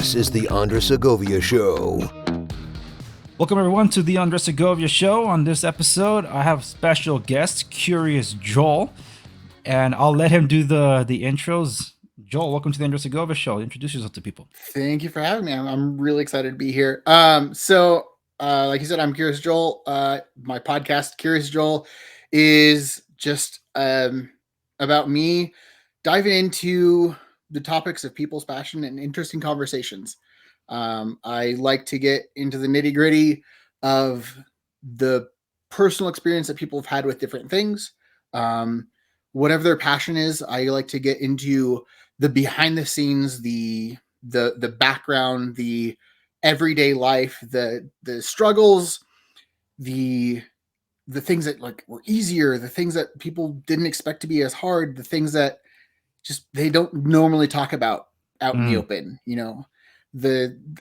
This is the Andre Segovia Show. Welcome everyone to the Andre Segovia Show. On this episode, I have special guest, Curious Joel, and I'll let him do the intros. Joel, welcome to the Andre Segovia Show. Introduce yourself to people. Thank you for having me. I'm really excited to be here. Like you said, I'm Curious Joel. My podcast, Curious Joel, is just about me diving into the topics of people's passion and interesting conversations. I like to get into the nitty gritty of the personal experience that people have had with different things. Whatever their passion is, I like to get into the behind the scenes, the background, the everyday life, the struggles, the things that like were easier, the things that people didn't expect to be as hard, the things that just they don't normally talk about out in the open. You know,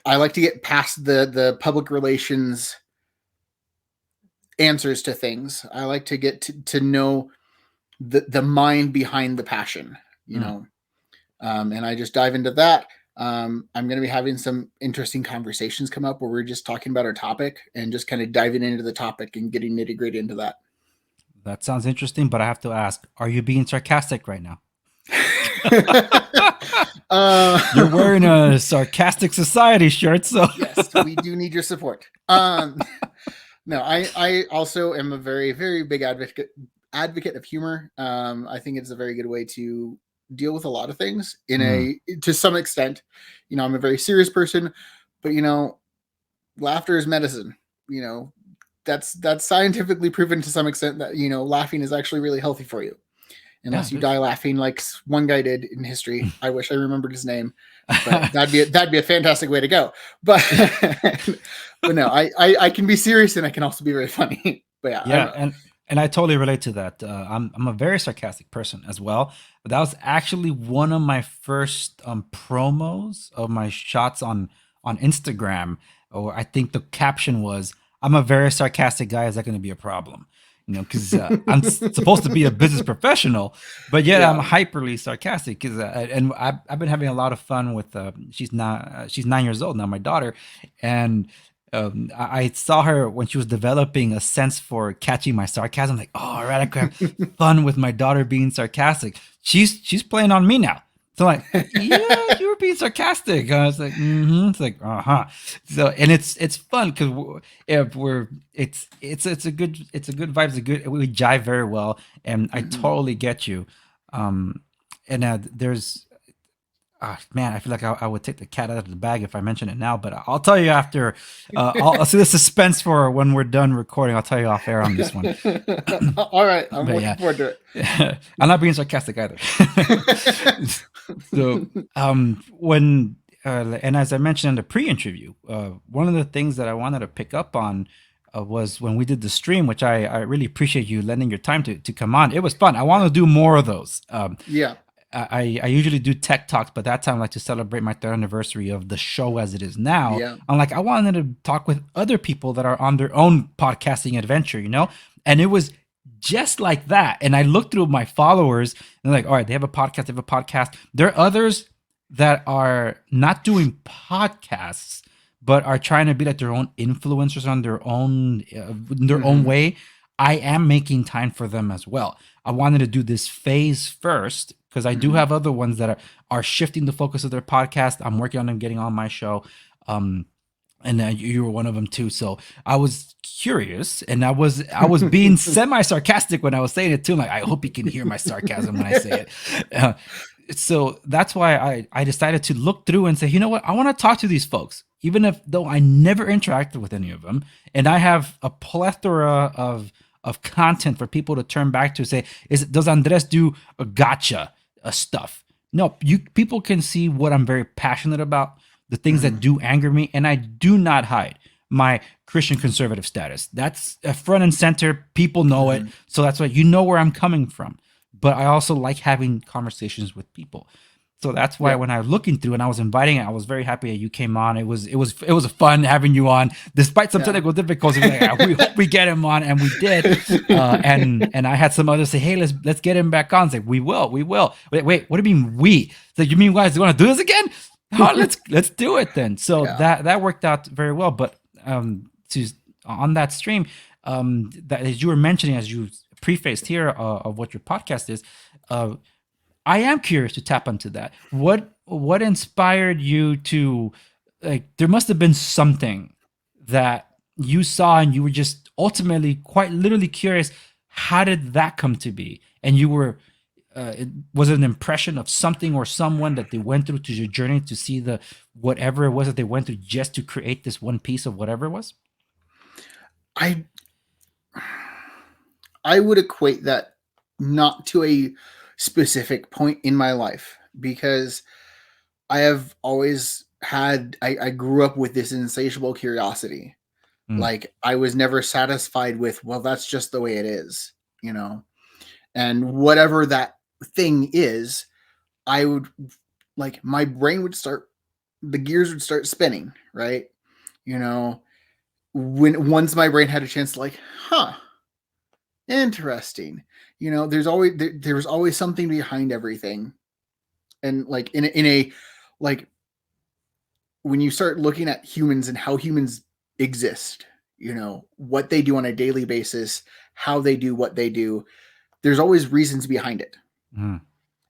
I like to get past the public relations answers to things. I like to get to know the mind behind the passion, you know. And I just dive into that. I'm going to be having some interesting conversations come up where we're just talking about our topic and just kind of diving into the topic and getting nitty gritty into that. That sounds interesting, but I have to ask, are you being sarcastic right now? You're wearing a Sarcastic Society shirt, so yes, we do need your support. No, I also am a very, very big advocate of humor. I think it's a very good way to deal with a lot of things to some extent. You know, I'm a very serious person, but you know, laughter is medicine. You know, that's scientifically proven to some extent that, you know, laughing is actually really healthy for you. Unless you die laughing like one guy did in history. I wish I remembered his name, but that'd be a fantastic way to go. But but no, I can be serious and I can also be very funny. But and I totally relate to that. I'm a very sarcastic person as well. But that was actually one of my first promos of my shots on Instagram. Or I think the caption was, "I'm a very sarcastic guy. Is that going to be a problem?" You know, because I'm supposed to be a business professional, but yet I'm hyperly sarcastic. Because and I've been having a lot of fun with. She's 9 years old now, my daughter, and I saw her when she was developing a sense for catching my sarcasm. Like, oh, all right, I could have fun with my daughter being sarcastic. She's playing on me now. So like, yeah, you were being sarcastic. I was like, It's like, So, and it's fun because it's a good vibe. We jive very well, and I totally get you. There's, man, I feel like I would take the cat out of the bag if I mention it now, but I'll tell you after. I'll see the suspense for when we're done recording. I'll tell you off air on this one. All right, I'm looking forward to it. I'm not being sarcastic either. So, when and as I mentioned in the pre-interview, one of the things that I wanted to pick up on was when we did the stream, which I really appreciate you lending your time to come on. It was fun. I want to do more of those. I usually do tech talks, but that time I like to celebrate my 3rd anniversary of the show as it is now. Yeah. I'm like, I wanted to talk with other people that are on their own podcasting adventure, you know? And it was just like that. And I looked through my followers and they're like, all right, they have a podcast. There are others that are not doing podcasts, but are trying to be like their own influencers on their own, own way. I am making time for them as well. I wanted to do this phase first because I do have other ones that are shifting the focus of their podcast. I'm working on them getting on my show. And you were one of them too. So I was curious, and I was being semi-sarcastic when I was saying it too. I'm like, I hope you can hear my sarcasm when I say it. So that's why I decided to look through and say, you know what? I want to talk to these folks, even though I never interacted with any of them. And I have a plethora of content for people to turn back to, say, does Andres do a gotcha stuff? No, people can see what I'm very passionate about, the things that do anger me, and I do not hide my Christian conservative status. That's a front and center. People know it. So that's why you know where I'm coming from. But I also like having conversations with people. So that's why when I was looking through and I was inviting it, I was very happy that you came on. It was fun having you on, despite some technical difficulties. Like, we hope we get him on, and we did. And I had some others say, hey, let's get him back on. It's like, we will. Wait, what do you mean we? It's like, you mean you guys want to do this again? Oh, let's do it then. So Yeah. that worked out very well. But to on that stream, that as you were mentioning, as you prefaced here of what your podcast is, uh, I am curious to tap into that. What inspired you to, like? There must have been something that you saw, and you were just ultimately, quite literally curious. How did that come to be? And you were, was it an impression of something or someone that they went through to your journey to see the whatever it was that they went through just to create this one piece of whatever it was? I would equate that not to a specific point in my life, because I have always had, I grew up with this insatiable curiosity. Like, I was never satisfied with, well, that's just the way it is, and whatever that thing is, I would, like, my brain would start, the gears would start spinning, right? Once my brain had a chance to, like, interesting, there was always something behind everything. And like in a like, when you start looking at humans and how humans exist, what they do on a daily basis, how they do what they do, there's always reasons behind it.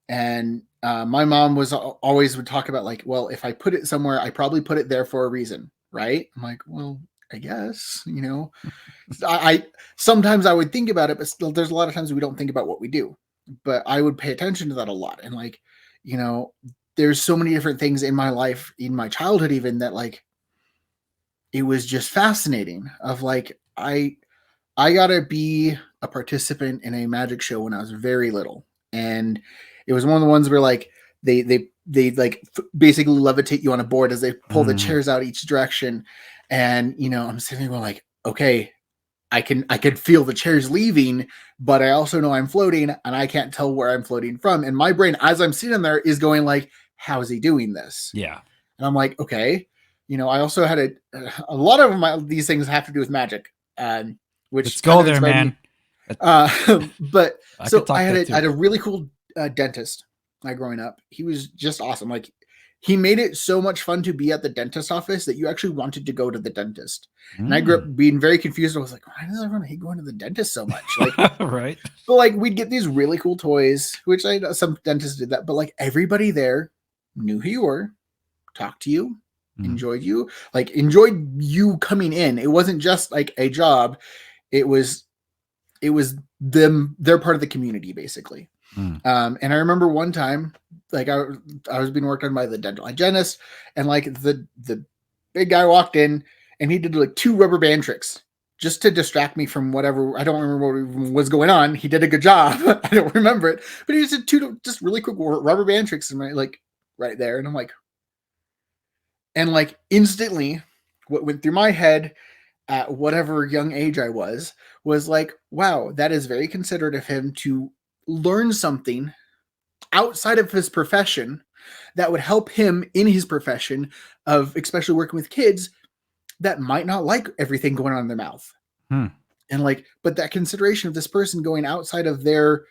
And my mom always would talk about, like, well, if I put it somewhere, I probably put it there for a reason, right? I'm like, well, I guess, I sometimes I would think about it, but still, there's a lot of times we don't think about what we do. But I would pay attention to that a lot, and like, there's so many different things in my life, in my childhood, even, that, like, it was just fascinating. Of like, I got to be a participant in a magic show when I was very little, and it was one of the ones where, like, they like basically levitate you on a board as they pull the chairs out each direction, and I'm sitting there like, okay, I could feel the chairs leaving, but I also know I'm floating, and I can't tell where I'm floating from. And my brain, as I'm sitting there, is going like, how is he doing this? Yeah. And I'm like, okay. I also had a lot of these things have to do with magic, which Let's go there, man. But so I had a really cool dentist growing up. He was just awesome. Like, he made it so much fun to be at the dentist office that you actually wanted to go to the dentist. And I grew up being very confused. I was like, why does everyone hate going to the dentist so much? Like, right. But like, we'd get these really cool toys, which I know some dentists did that, but like, everybody there knew who you were, talked to you, enjoyed you, like, enjoyed you coming in. It wasn't just like a job. It was them. They're part of the community, basically. And I remember one time, like, I was being worked on by the dental hygienist, and like the big guy walked in, and he did like 2 rubber band tricks just to distract me from whatever. I don't remember what was going on. He did a good job. I don't remember it, but he just did 2 just really quick rubber band tricks, and right there. And I'm like, instantly, what went through my head at whatever young age I was like, wow, that is very considerate of him to learn something outside of his profession that would help him in his profession of especially working with kids that might not like everything going on in their mouth. And like, but that consideration of this person going outside of their,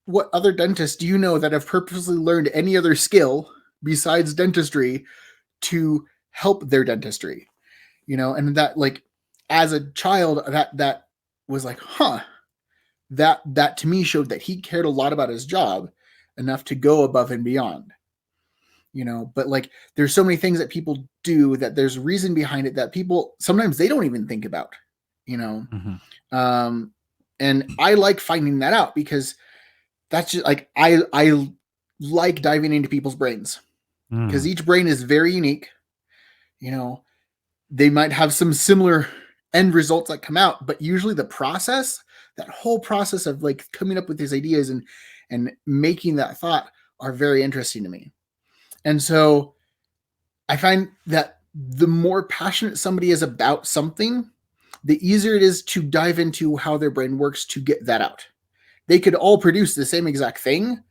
what other dentists do you know that have purposely learned any other skill besides dentistry to help their dentistry? And that, like, as a child, that was like, that to me showed that he cared a lot about his job enough to go above and beyond. But like, there's so many things that people do that there's reason behind it that people sometimes they don't even think about. And I like finding that out, because that's just like, I like diving into people's brains, because each brain is very unique. They might have some similar end results that come out, but usually that whole process of like coming up with these ideas and making that thought are very interesting to me. And so I find that the more passionate somebody is about something, the easier it is to dive into how their brain works to get that out. They could all produce the same exact thing,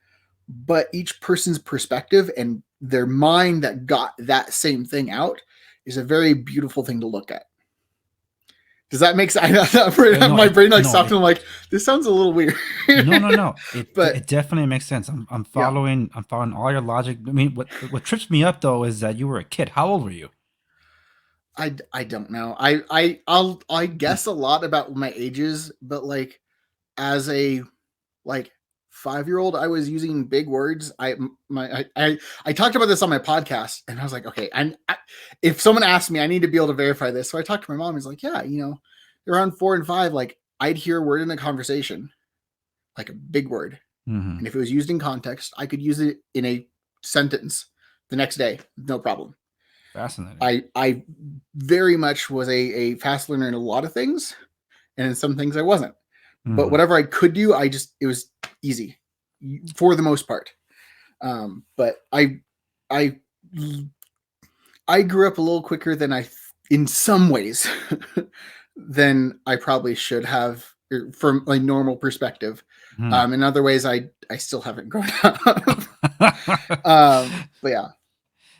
but each person's perspective and their mind that got that same thing out is a very beautiful thing to look at. Does that make sense? My brain like stopped and I'm like, this sounds a little weird. No. But It definitely makes sense. I'm following all your logic. I mean, what trips me up though is that you were a kid. How old were you? I don't know. I guess a lot about my ages, but like as a like 5-year-old, I was using big words. I talked about this on my podcast, and I was like, okay, if someone asked me, I need to be able to verify this. So I talked to my mom. He's like, yeah, around 4 and 5, like I'd hear a word in a conversation, like a big word, and if it was used in context, I could use it in a sentence the next day, no problem. Fascinating. I very much was a fast learner in a lot of things, and in some things I wasn't. But whatever I could do, it was easy for the most part. But I grew up a little quicker than in some ways, than I probably should have from a normal perspective. In other ways, I still haven't grown up. But yeah.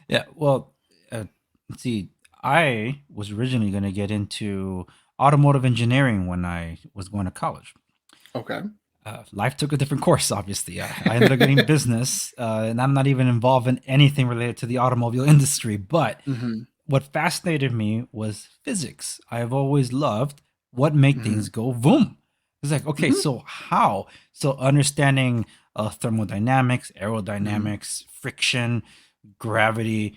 Yeah. Well, let's see. I was originally going to get into automotive engineering when I was going to college. Okay. Life took a different course, obviously. I ended up getting business, and I'm not even involved in anything related to the automobile industry. But what fascinated me was physics. I have always loved what make things go boom. It's like, okay, so how? So understanding thermodynamics, aerodynamics, friction, gravity,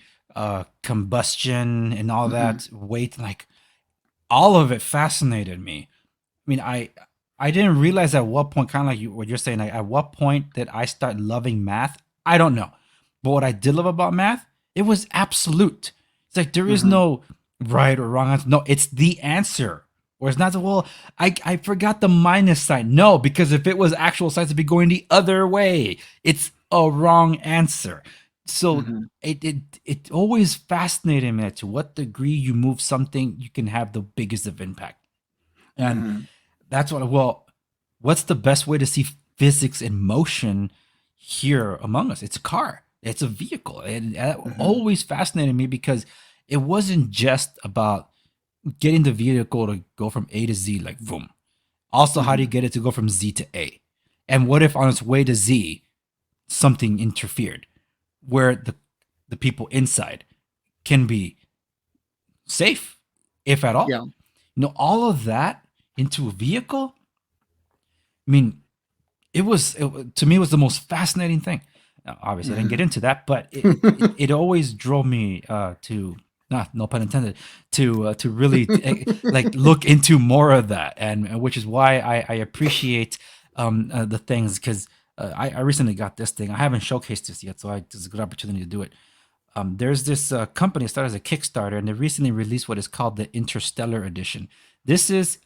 combustion, and all that, weight, like all of it fascinated me. I mean, I didn't realize at what point, kind of like what you're saying, like at what point did I start loving math? I don't know. But what I did love about math, it was absolute. It's like there is no right or wrong answer. No, it's the answer. Or it's not, well, I forgot the minus sign. No, because if it was actual signs, it'd be going the other way. It's a wrong answer. So it always fascinated me to what degree you move something, you can have the biggest of impact. And that's what's the best way to see physics in motion here among us? It's a car. It's a vehicle. And that always fascinated me because it wasn't just about getting the vehicle to go from A to Z, like boom. Also, how do you get it to go from Z to A? And what if on its way to Z, something interfered where the people inside can be safe, if at all? Yeah. All of that into a vehicle. I mean, to me, it was the most fascinating thing. Now, obviously, I didn't get into that, but it always drove me to, no pun intended, to really like look into more of that, and which is why I appreciate the things, because I recently got this thing. I haven't showcased this yet, so it's a good opportunity to do it. There's this company that started as a Kickstarter, and they recently released what is called the Interstellar Edition. This is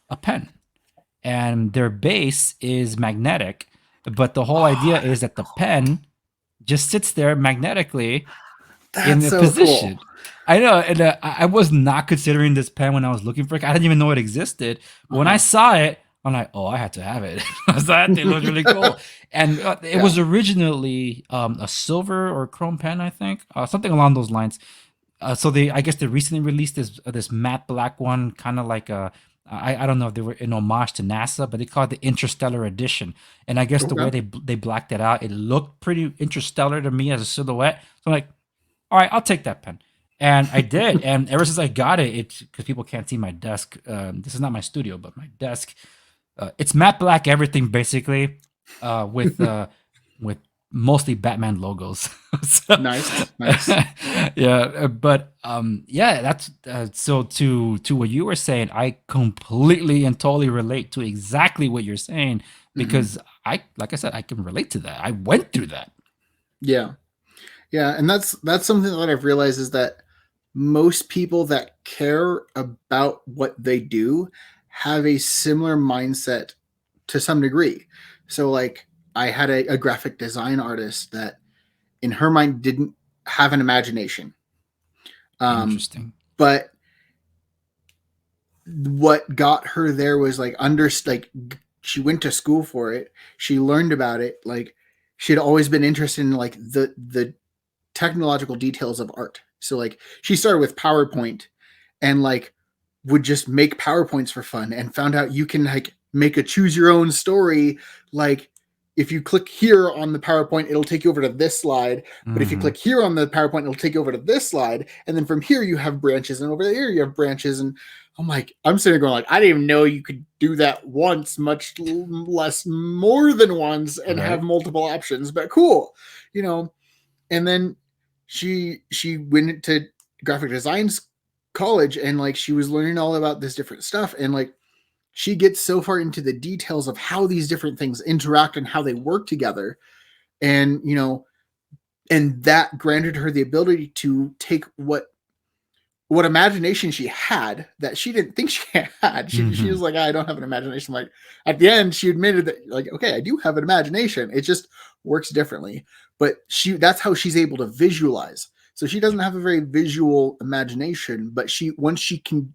a pen, and their base is magnetic, but the whole idea is that the pen just sits there magnetically in the position. Cool. I know, and I was not considering this pen when I was looking for it. I didn't even know it existed. But when I saw it, I'm like, oh, I had to have it. That thing looked really cool. And it was originally a silver or chrome pen, I think, something along those lines. So I guess they recently released this matte black one, kind of like I don't know if they were in homage to NASA, but they called it the Interstellar Edition. And I guess the way they blacked it out, it looked pretty interstellar to me as a silhouette. So I'm like, all right, I'll take that pen. And I did. And ever since I got it, because people can't see my desk, this is not my studio, but my desk, it's matte black everything basically, with mostly Batman logos. So, nice. Yeah, but yeah, that's so to what you were saying, I completely and totally relate to exactly what you're saying, because like I said, I can relate to that. I went through that. Yeah, and that's something that I've realized is that most people that care about what they do have a similar mindset to some degree. So like I had a graphic design artist that in her mind didn't have an imagination. Interesting. But what got her there was like she went to school for it. She learned about it. Like she'd always been interested in like the technological details of art. So like she started with PowerPoint and like would just make PowerPoints for fun and found out you can like make a choose your own story. Like if you click here on the PowerPoint, it'll take you over to this slide. But if you click here on the PowerPoint, it'll take you over to this slide. And then from here you have branches, and over there you have branches. And I'm like, I'm sitting there going like, I didn't even know you could do that once, much less more than once, and have multiple options. But cool, you know. And then she went to graphic design college, and like she was learning all about this different stuff, and like she gets so far into the details of how these different things interact and how they work together. And, you know, and that granted her the ability to take what imagination she had that she didn't think she had. She was like, I don't have an imagination. Like at the end, she admitted that like, okay, I do have an imagination. It just works differently. But that's how she's able to visualize. So she doesn't have a very visual imagination, but once she can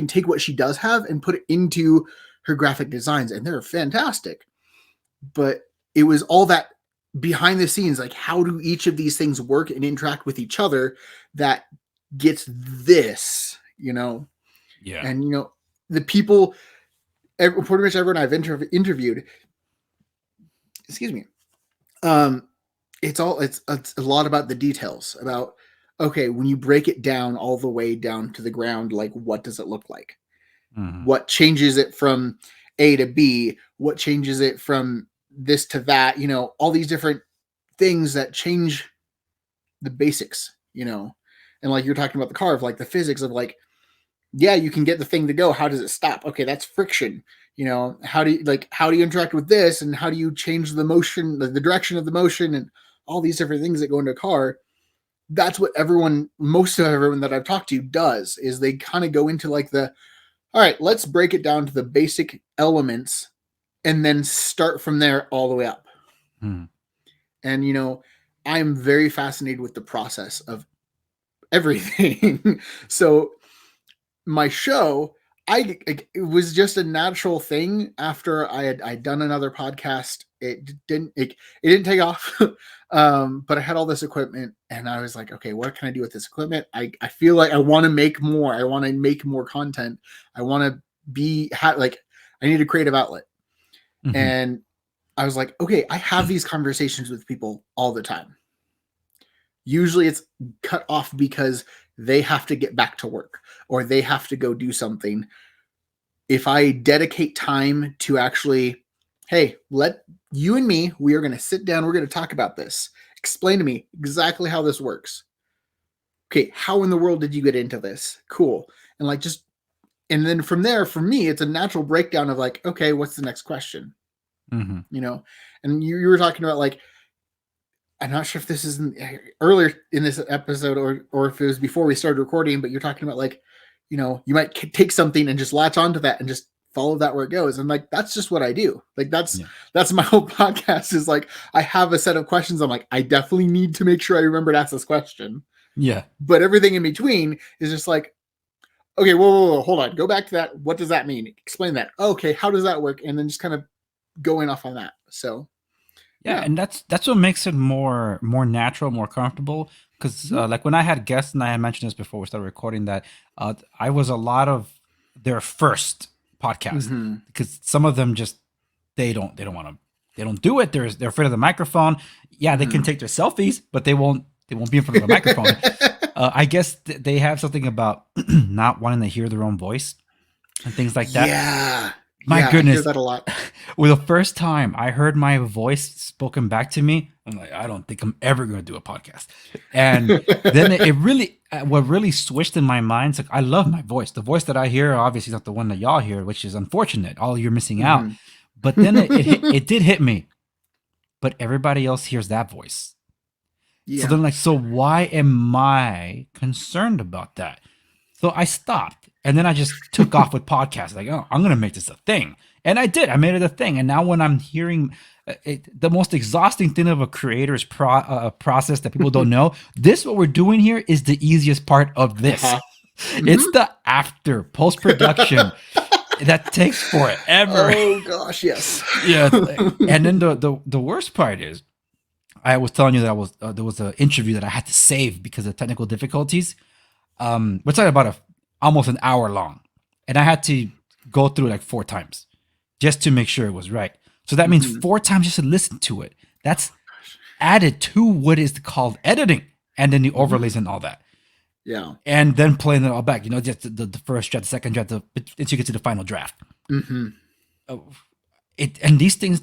take what she does have and put it into her graphic designs, and they're fantastic. But it was all that behind the scenes, like how do each of these things work and interact with each other that gets this, you know? Yeah. And, you know, the people, pretty much everyone I've interviewed, excuse me, it's a lot about the details, about, okay, when you break it down all the way down to the ground, like what does it look like? What changes it from A to B? What changes it from this to that? You know, all these different things that change the basics, you know. And like you're talking about the car, of like the physics of like, yeah, you can get the thing to go. How does it stop? Okay, that's friction. You know, how do you interact with this, and how do you change the motion, the direction of the motion, and all these different things that go into a car. That's what most of everyone that I've talked to does, is they kind of go into like all right, let's break it down to the basic elements and then start from there all the way up. And, you know, I'm very fascinated with the process of everything. So my show, it was just a natural thing after I'd done another podcast. It didn't take off. But I had all this equipment, and I was like, okay, what can I do with this equipment? I feel like I want to make more. I want to make more content. I want to I need a creative outlet. And I was like, okay, I have these conversations with people all the time. Usually it's cut off because they have to get back to work or they have to go do something. If I dedicate time to actually, hey, let you and me, we are going to sit down. We're going to talk about this. Explain to me exactly how this works. Okay, how in the world did you get into this? Cool. And like and then from there, for me, it's a natural breakdown of like, okay, what's the next question? You know, and you were talking about like, I'm not sure if this is earlier in this episode or if it was before we started recording, but you're talking about like, you know, you might take something and just latch onto that and just follow that where it goes. And like, that's just what I do. Like, that's my whole podcast is like, I have a set of questions. I'm like, I definitely need to make sure I remember to ask this question. Yeah. But everything in between is just like, okay, whoa, hold on. Go back to that. What does that mean? Explain that. Okay. How does that work? And then just kind of going off on that. So yeah, and that's what makes it more natural, more comfortable. Because like when I had guests, and I had mentioned this before we started recording, that I was a lot of their first podcast, because some of them just they don't do it. They're afraid of the microphone. Yeah, they can take their selfies, but they won't be in front of the microphone. I guess they have something about not wanting to hear their own voice and things like that. Yeah. My goodness, I hear that a lot. Well, the first time I heard my voice spoken back to me, I'm like, I don't think I'm ever going to do a podcast. And then it really, what really switched in my mind is like, I love my voice. The voice that I hear, obviously, is not the one that y'all hear, which is unfortunate. All you're missing out. But then it did hit me. But everybody else hears that voice. Yeah. So then, like, so why am I concerned about that? So I stopped. And then I just took off with podcasts. Like, oh, I'm going to make this a thing. And I did. I made it a thing. And now when I'm hearing the most exhausting thing of a creator's process that people don't know, what we're doing here is the easiest part of this. It's the after post-production that takes forever. Oh, gosh, yes. Yeah. And then the worst part is, I was telling you that there was an interview that I had to save because of technical difficulties. We're talking about almost an hour long, and I had to go through it like 4 times just to make sure it was right. So that means 4 times just to listen to it. That's added to what is called editing, and then the overlays and all that. Yeah. And then playing it all back, just the first draft, the second draft, until you get to the final draft. And these things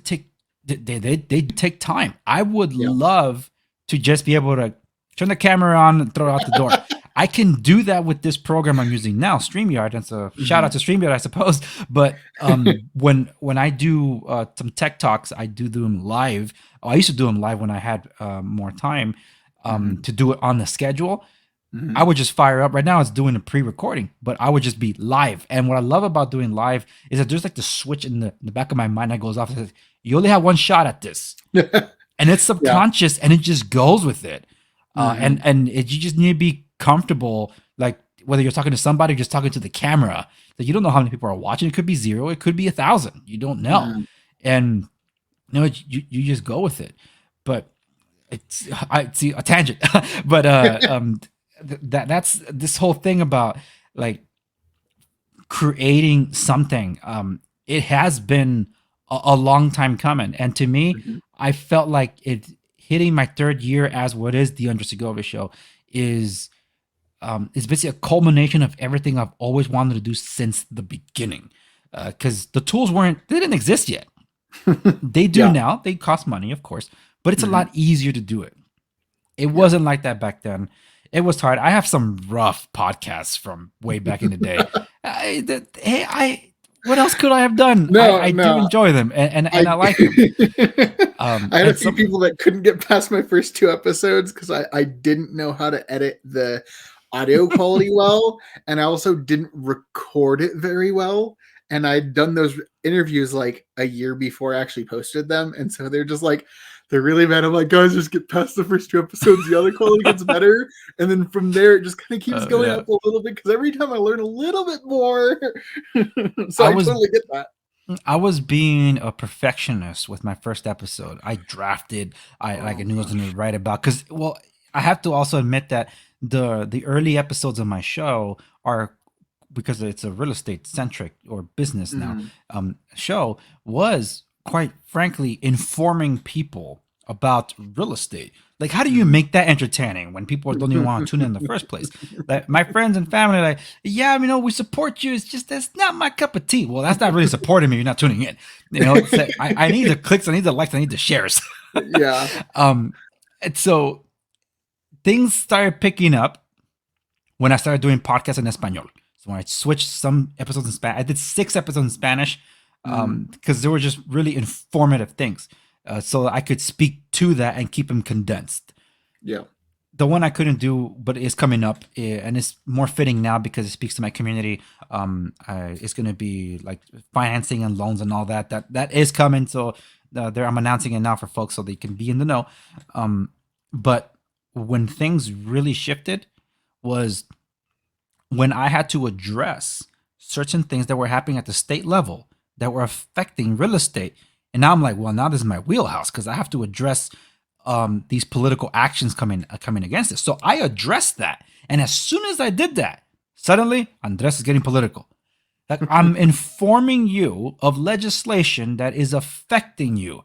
they take time. I would love to just be able to turn the camera on and throw it out the door. I can do that with this program I'm using now, StreamYard. That's a shout out to StreamYard, I suppose. But when I do some tech talks, I do them live. I used to do them live when I had more time to do it on the schedule. I would just fire up. Right now, it's doing a pre-recording, but I would just be live. And what I love about doing live is that there's like the switch in the back of my mind that goes off and says, "You only have one shot at this," and it's subconscious, and it just goes with it. You just need to be comfortable, like whether you're talking to somebody or just talking to the camera. That you don't know how many people are watching. It could be 0, it could be 1,000. You don't know, and you just go with it. But I see a tangent, but that's this whole thing about like creating something. It has been a long time coming, and to me, I felt like it hitting my 3rd year as what is the Under Segovia Show is basically a culmination of everything I've always wanted to do since the beginning. Because the tools they didn't exist yet. They do now. They cost money, of course, but it's a lot easier to do it. It wasn't like that back then. It was hard. I have some rough podcasts from way back in the day. What else could I have done? I do enjoy them, and I like them. I had a few people that couldn't get past my first 2 episodes because I didn't know how to edit the audio quality well, and I also didn't record it very well. And I'd done those interviews like a year before I actually posted them, and so they're just like, they're really mad. I'm like, guys, just get past the first 2 episodes. The other quality gets better. And then from there, it just kind of keeps going up a little bit because every time I learn a little bit more. So I totally get that. I was being a perfectionist with my first episode. I drafted, I knew I was going to write about, because, well, I have to also admit that the early episodes of my show are, because it's a real estate centric or business now show, was quite frankly informing people about real estate. Like, how do you make that entertaining when people don't even want to tune in the first place? Like, my friends and family are like, yeah, we support you. It's just that's not my cup of tea. Well, that's not really supporting me. You're not tuning in. It's like, I need the clicks, I need the likes, I need the shares. Yeah. And so things started picking up when I started doing podcasts in Espanol. So when I switched some episodes in Spanish, I did 6 episodes in Spanish because they were just really informative things. So I could speak to that and keep them condensed. Yeah. The one I couldn't do, but is coming up, and it's more fitting now because it speaks to my community. It's going to be like financing and loans and all that. That is coming. So I'm announcing it now for folks so they can be in the know. But when things really shifted was when I had to address certain things that were happening at the state level that were affecting real estate. And now I'm like, well, now this is my wheelhouse because I have to address these political actions coming against it. So I addressed that. And as soon as I did that, suddenly Andres is getting political. Like, I'm informing you of legislation that is affecting you.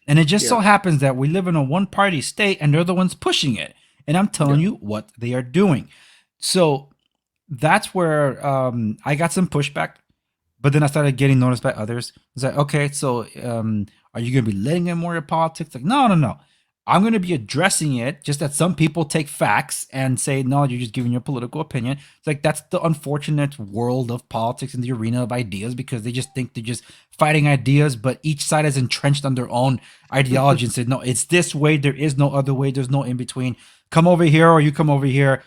And it just so happens that we live in a one-party state and they're the ones pushing it. And I'm telling you what they are doing. So that's where I got some pushback. But then I started getting noticed by others. It's like, okay, so are you going to be letting in more of politics? Like, no. I'm going to be addressing it, just that some people take facts and say, no, you're just giving your political opinion. It's like, that's the unfortunate world of politics in the arena of ideas, because they just think they're just fighting ideas, but each side is entrenched on their own ideology and said, no, it's this way. There is no other way. There's no in between. Come over here or you come over here.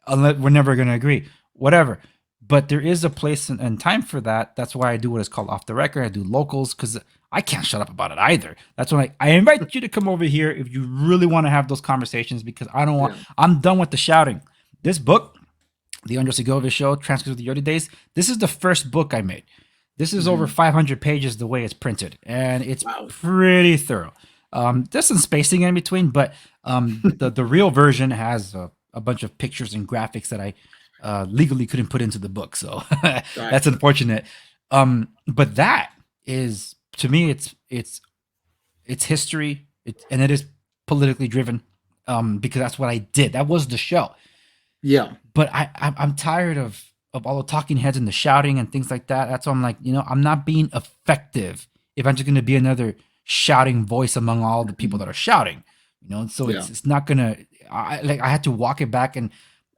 We're never going to agree. Whatever. But there is a place and time for that. That's why I do what is called off the record. I do locals because I can't shut up about it either. That's why I invite you to come over here if you really want to have those conversations, because I'm done with the shouting. This book, The Under Segovia Show, Transcripts of the Early Days, this is the first book I made. This is over 500 pages the way it's printed, and it's pretty thorough. There's some spacing in between, but the real version has a bunch of pictures and graphics that I legally couldn't put into the book. So Right. that's unfortunate. But that is, to me, it's history, and it is politically driven, because that's what I did. That was the show. Yeah. But I'm tired of all the talking heads and the shouting and things like that. That's why I'm like, I'm not being effective if I'm just going to be another shouting voice among all the people that are shouting. So Yeah. it's not gonna. I had to walk it back and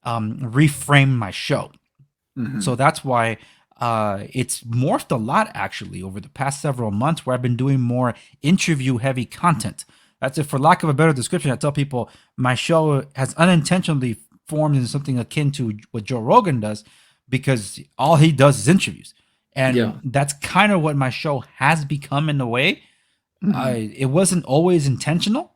reframe my show. Mhm. So that's why it's morphed a lot actually over the past several months, where I've been doing more interview heavy content. That's it. For lack of a better description, I tell people my show has unintentionally formed into something akin to what Joe Rogan does, because all he does is interviews. And Yeah. that's kind of what my show has become in a way. Mhm. It wasn't always intentional,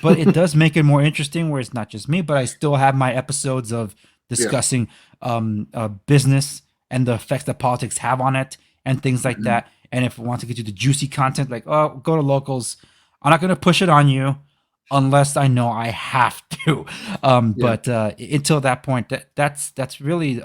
but it does make it more interesting where it's not just me, but I still have my episodes of discussing business and the effects that politics have on it and things like Mhm. that. And if I want to get you the juicy content, like, oh, go to locals, I'm not going to push it on you unless I know I have to. But until that point, that's really,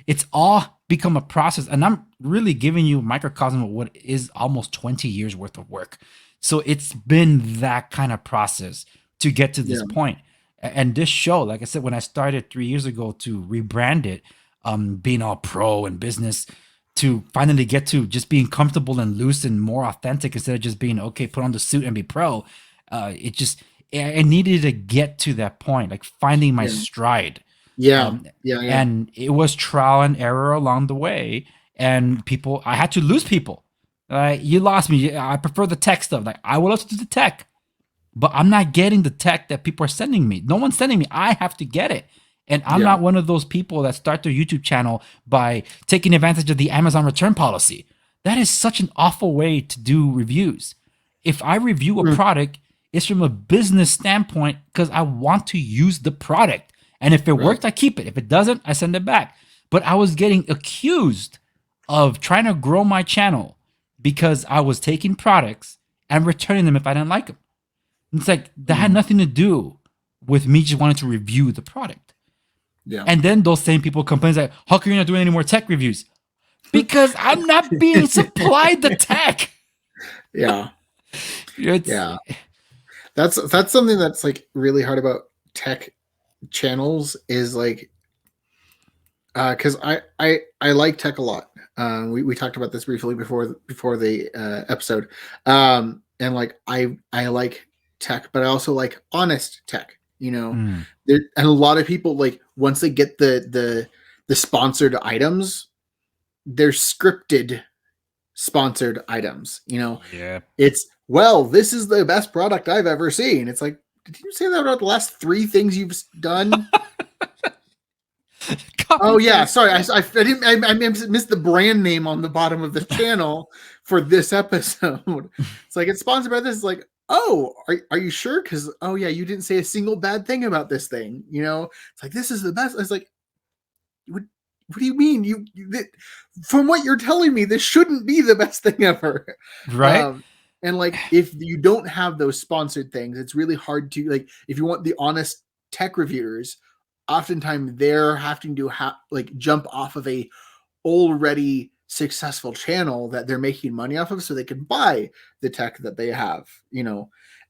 it's all become a process. And I'm really giving you a microcosm of what is almost 20 years worth of work. So it's been that kind of process to get to this Yeah. point. And this show, like I said, when I started 3 years ago to rebrand it, being all pro and business, to finally get to just being comfortable and loose and more authentic instead of just being, okay, put on the suit and be pro. I needed to get to that point, like finding my Yeah. stride. Yeah. And it was trial and error along the way. And I had to lose people. You lost me. I prefer the tech stuff. Like, I would love to do the tech, but I'm not getting the tech that people are sending me. No one's sending me. I have to get it. And I'm not one of those people that start their YouTube channel by taking advantage of the Amazon return policy. That is such an awful way to do reviews. If I review a product, it's from a business standpoint because I want to use the product. And if it worked, I keep it. If it doesn't, I send it back. But I was getting accused of trying to grow my channel because I was taking products and returning them if I didn't like them. It's like, that had nothing to do with me just wanting to review the product. Yeah. And then those same people complain like, how come you're not doing any more tech reviews? Because I'm not being supplied the tech. Yeah. It's, Yeah. That's something that's like really hard about tech channels is like, because I like tech a lot. We talked about this briefly before the episode. And like I like tech, but I also like honest tech. And a lot of people, like, once they get the sponsored items, they're scripted sponsored items. Yeah. It's, well, this is the best product I've ever seen. It's like, did you say that about the last 3 things you've done? Oh yeah, sorry, I missed the brand name on the bottom of the channel for this episode. It's like, it's sponsored by this. It's like, oh, are you sure? Because, oh yeah, you didn't say a single bad thing about this thing. It's like, this is the best. It's like, what do you mean? From what you're telling me, this shouldn't be the best thing ever, right? And like, if you don't have those sponsored things, it's really hard to, like, if you want the honest tech reviewers, oftentimes they're having to jump off of a already successful channel that they're making money off of so they can buy the tech that they have,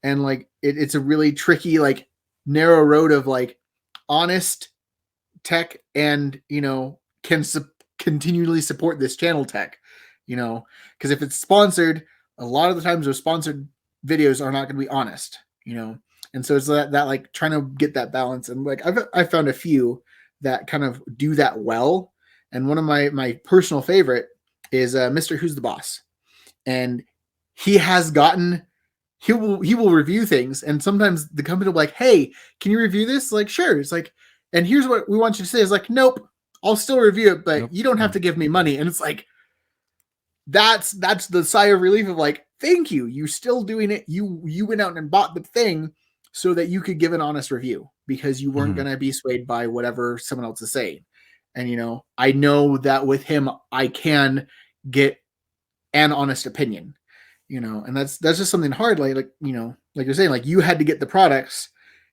and like, it's a really tricky, like, narrow road of like honest tech and, can continually support this channel tech, because if it's sponsored, a lot of the times those sponsored videos are not going to be honest, and so it's that like trying to get that balance. And like, I've found a few that kind of do that well. And one of my personal favorite is Mr. Who's the Boss. And he will review things. And sometimes the company will be like, hey, can you review this? Like, sure. It's like, and here's what we want you to say. Is like, nope, I'll still review it, but you don't have to give me money. And it's like, that's the sigh of relief of like, thank you. You still doing it. You went out and bought the thing so that you could give an honest review because you weren't going to be swayed by whatever someone else is saying. And, I know that with him, I can get an honest opinion, and that's just something hard. Like you're saying, like, you had to get the products.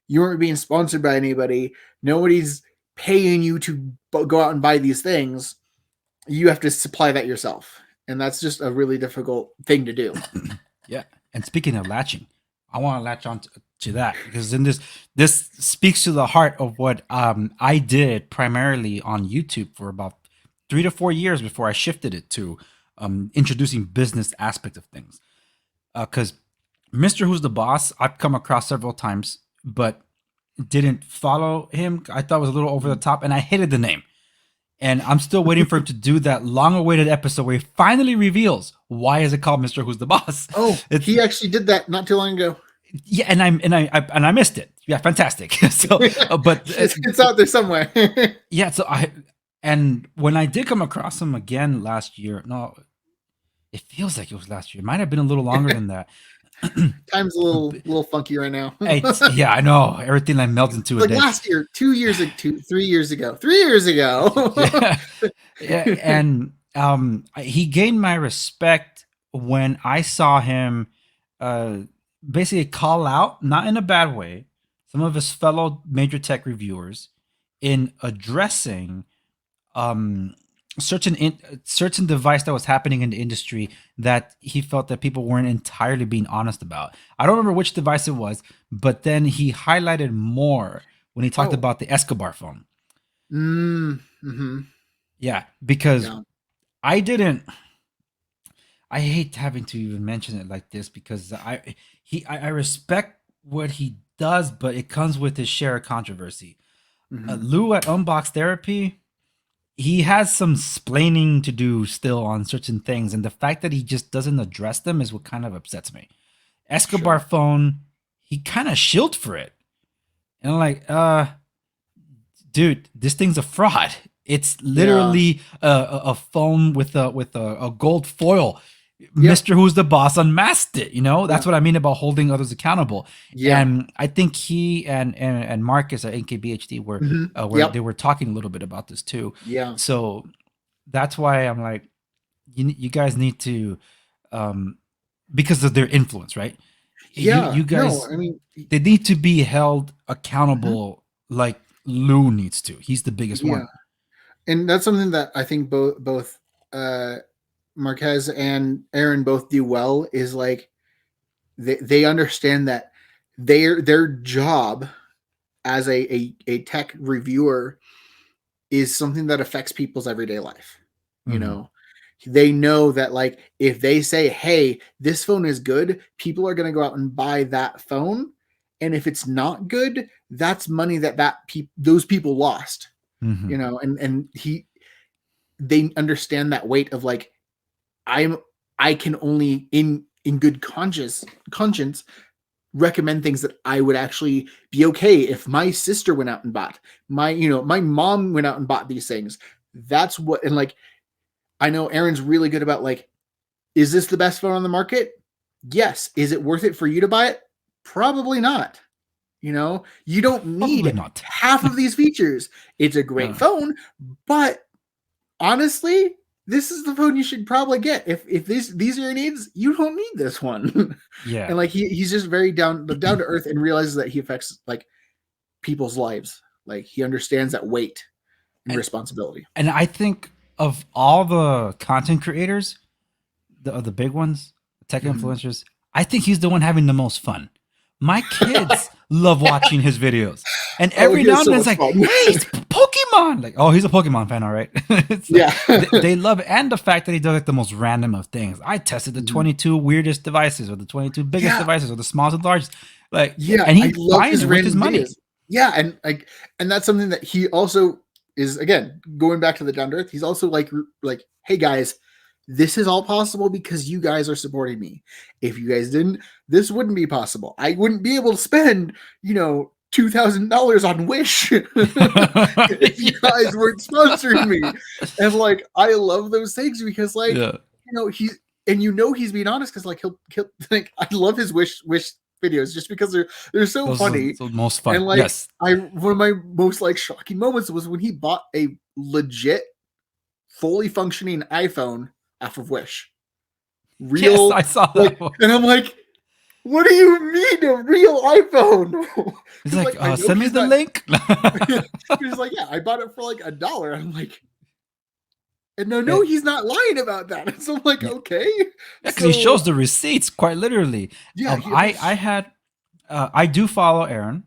You weren't being sponsored by anybody. Nobody's paying you to go out and buy these things. You have to supply that yourself. And that's just a really difficult thing to do. Yeah. And speaking of latching, I want to latch on to that, because in this speaks to the heart of what I did primarily on YouTube for about 3 to 4 years before I shifted it to introducing business aspect of things. Because Mr. Who's the Boss, I've come across several times, but didn't follow him. I thought it was a little over the top, and I hated the name. And I'm still waiting for him to do that long-awaited episode where he finally reveals why is it called Mr. Who's the Boss. Oh, he actually did that not too long ago. Yeah, and I missed it. Yeah, fantastic. So, but it's out there somewhere. Yeah, so when I did come across him again last year, no, it feels like it was last year. It might have been a little longer than that. Time's a little funky right now. Yeah, I know. Everything like melts into like a day. last year, 2 years ago, 3 years ago. 3 years ago. Yeah, and he gained my respect when I saw him basically call out, not in a bad way, some of his fellow major tech reviewers in addressing certain device that was happening in the industry that he felt that people weren't entirely being honest about. I don't remember which device it was, but then he highlighted more when he talked about the Escobar phone. Mm-hmm. Yeah, because I hate having to even mention it like this, because I respect what he does, but it comes with his share of controversy. Lou at Unbox Therapy, he has some splaining to do still on certain things, and the fact that he just doesn't address them is what kind of upsets me. Escobar phone, he kind of shielded for it, and I'm like, dude, this thing's a fraud. It's literally a phone with a gold foil. Mr. Who's the Boss unmasked it. That's what I mean about holding others accountable. And I think he and Marcus at NKBHD were they were talking a little bit about this too. Yeah. So that's why I'm like, you guys need to, because of their influence, right? Yeah. You guys, no, I mean, they need to be held accountable like Lou needs to. He's the biggest one. And that's something that I think both Marquez and Aaron both do well, is like they understand that their job as a tech reviewer is something that affects people's everyday life. They know that, like, if they say, hey, this phone is good, people are going to go out and buy that phone. And if it's not good, that's money those people lost. And they understand that weight of, like, I can only in good conscience recommend things that I would actually be okay if my sister went out and bought, my mom went out and bought these things. That's what, and like, I know Aaron's really good about, like, is this the best phone on the market? Yes. Is it worth it for you to buy it? Probably not. You don't need half of these features. It's a great phone, but honestly, this is the phone you should probably get. If these are your needs, you don't need this one. Yeah. And like he's just very down to earth and realizes that he affects, like, people's lives. Like, he understands that weight and responsibility. And I think of all the content creators, the big ones, the tech influencers, I think he's the one having the most fun. My kids love watching his videos, and every now and then it's like, hey, it's Pokemon. Like, oh, he's a Pokemon fan, all right. They love it, and the fact that he does, like, the most random of things. I tested the 22 weirdest devices, or the 22 biggest devices, or the smallest and largest. Like, and he buys it with his money. Yeah, and that's something that he also is, again, going back to the down to earth. He's also like, hey guys, this is all possible because you guys are supporting me. If you guys didn't, this wouldn't be possible. I wouldn't be able to spend, $2,000 on Wish if you guys weren't sponsoring me. And, like, I love those things because, like, he's being honest, because, like, he'll like, I love his Wish videos just because they're so funny. The most fun. And, like, one of my most, like, shocking moments was when he bought a legit, fully functioning iPhone off of Wish. Yes, I saw that one. And I'm like, What do you mean a real iPhone? He's like, I know send me he's the not- link. He's like, yeah, I bought it for like $1. I'm like, and no, he's not lying about that. So I'm like, okay. Yeah, because he shows the receipts quite literally. Yeah, I do follow Aaron.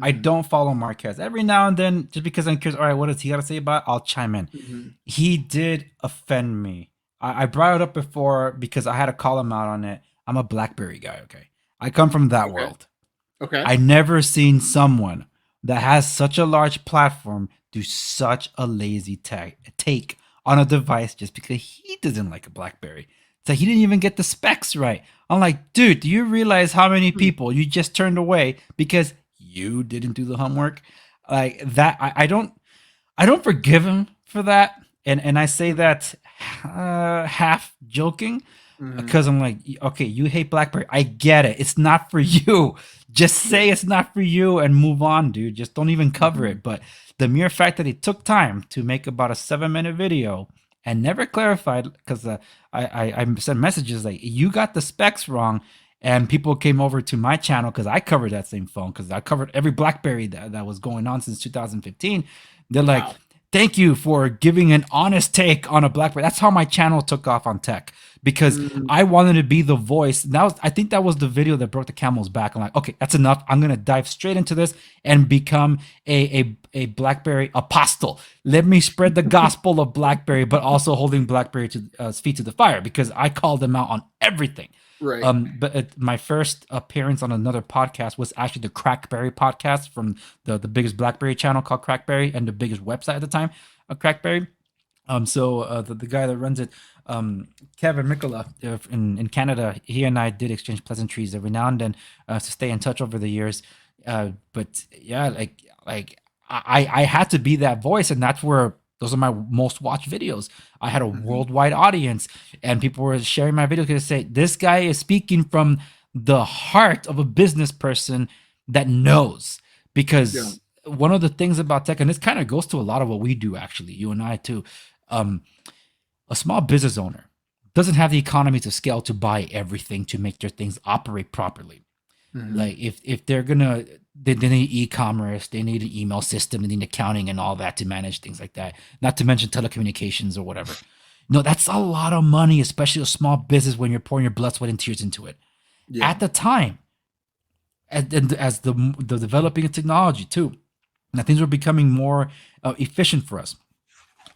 I Mhm. don't follow Marquez. Every now and then, just because I'm curious, all right, what does he got to say about it? I'll chime in. Mhm. He did offend me. I brought it up before because I had to call him out on it. I'm a BlackBerry guy, okay? I come from that world. Okay. I never seen someone that has such a large platform do such a lazy take on a device just because he doesn't like a BlackBerry. So he didn't even get the specs right. I'm like, dude, do you realize how many people you just turned away because you didn't do the homework? Like that, I don't forgive him for that, and I say that half joking because I'm like, okay, you hate BlackBerry, I get it. It's not for you. Just say it's not for you and move on, dude. Just don't even cover it. But the mere fact that he took time to make about a 7-minute video and never clarified, because I sent messages like, you got the specs wrong. And people came over to my channel because I covered that same phone, because I covered every BlackBerry that was going on since 2015. They're like, thank you for giving an honest take on a BlackBerry. That's how my channel took off on tech, because I wanted to be the voice. I think that was the video that broke the camel's back. I'm like, okay, that's enough. I'm gonna dive straight into this and become a BlackBerry apostle. Let me spread the gospel of BlackBerry, but also holding BlackBerry to feet to the fire, because I called them out on everything. Right. But my first appearance on another podcast was actually the Crackberry Podcast from the biggest BlackBerry channel called Crackberry, and the biggest website at the time, Crackberry. So the guy that runs it, Kevin Mikola in Canada, he and I did exchange pleasantries every now and then to stay in touch over the years. But yeah, I had to be that voice, and that's where those are my most watched videos. I had a worldwide audience, and people were sharing my videos because they say, this guy is speaking from the heart of a business person that knows. Because one of the things about tech, and this kind of goes to a lot of what we do, actually, you and I too, a small business owner doesn't have the economy to scale to buy everything to make their things operate properly. Like if they're gonna, they need e-commerce, they need an email system, they need accounting and all that to manage things like that. Not to mention telecommunications or whatever. No, that's a lot of money, especially a small business when you're pouring your blood, sweat, and tears into it. At the time, as the developing of technology too, and things were becoming more efficient for us.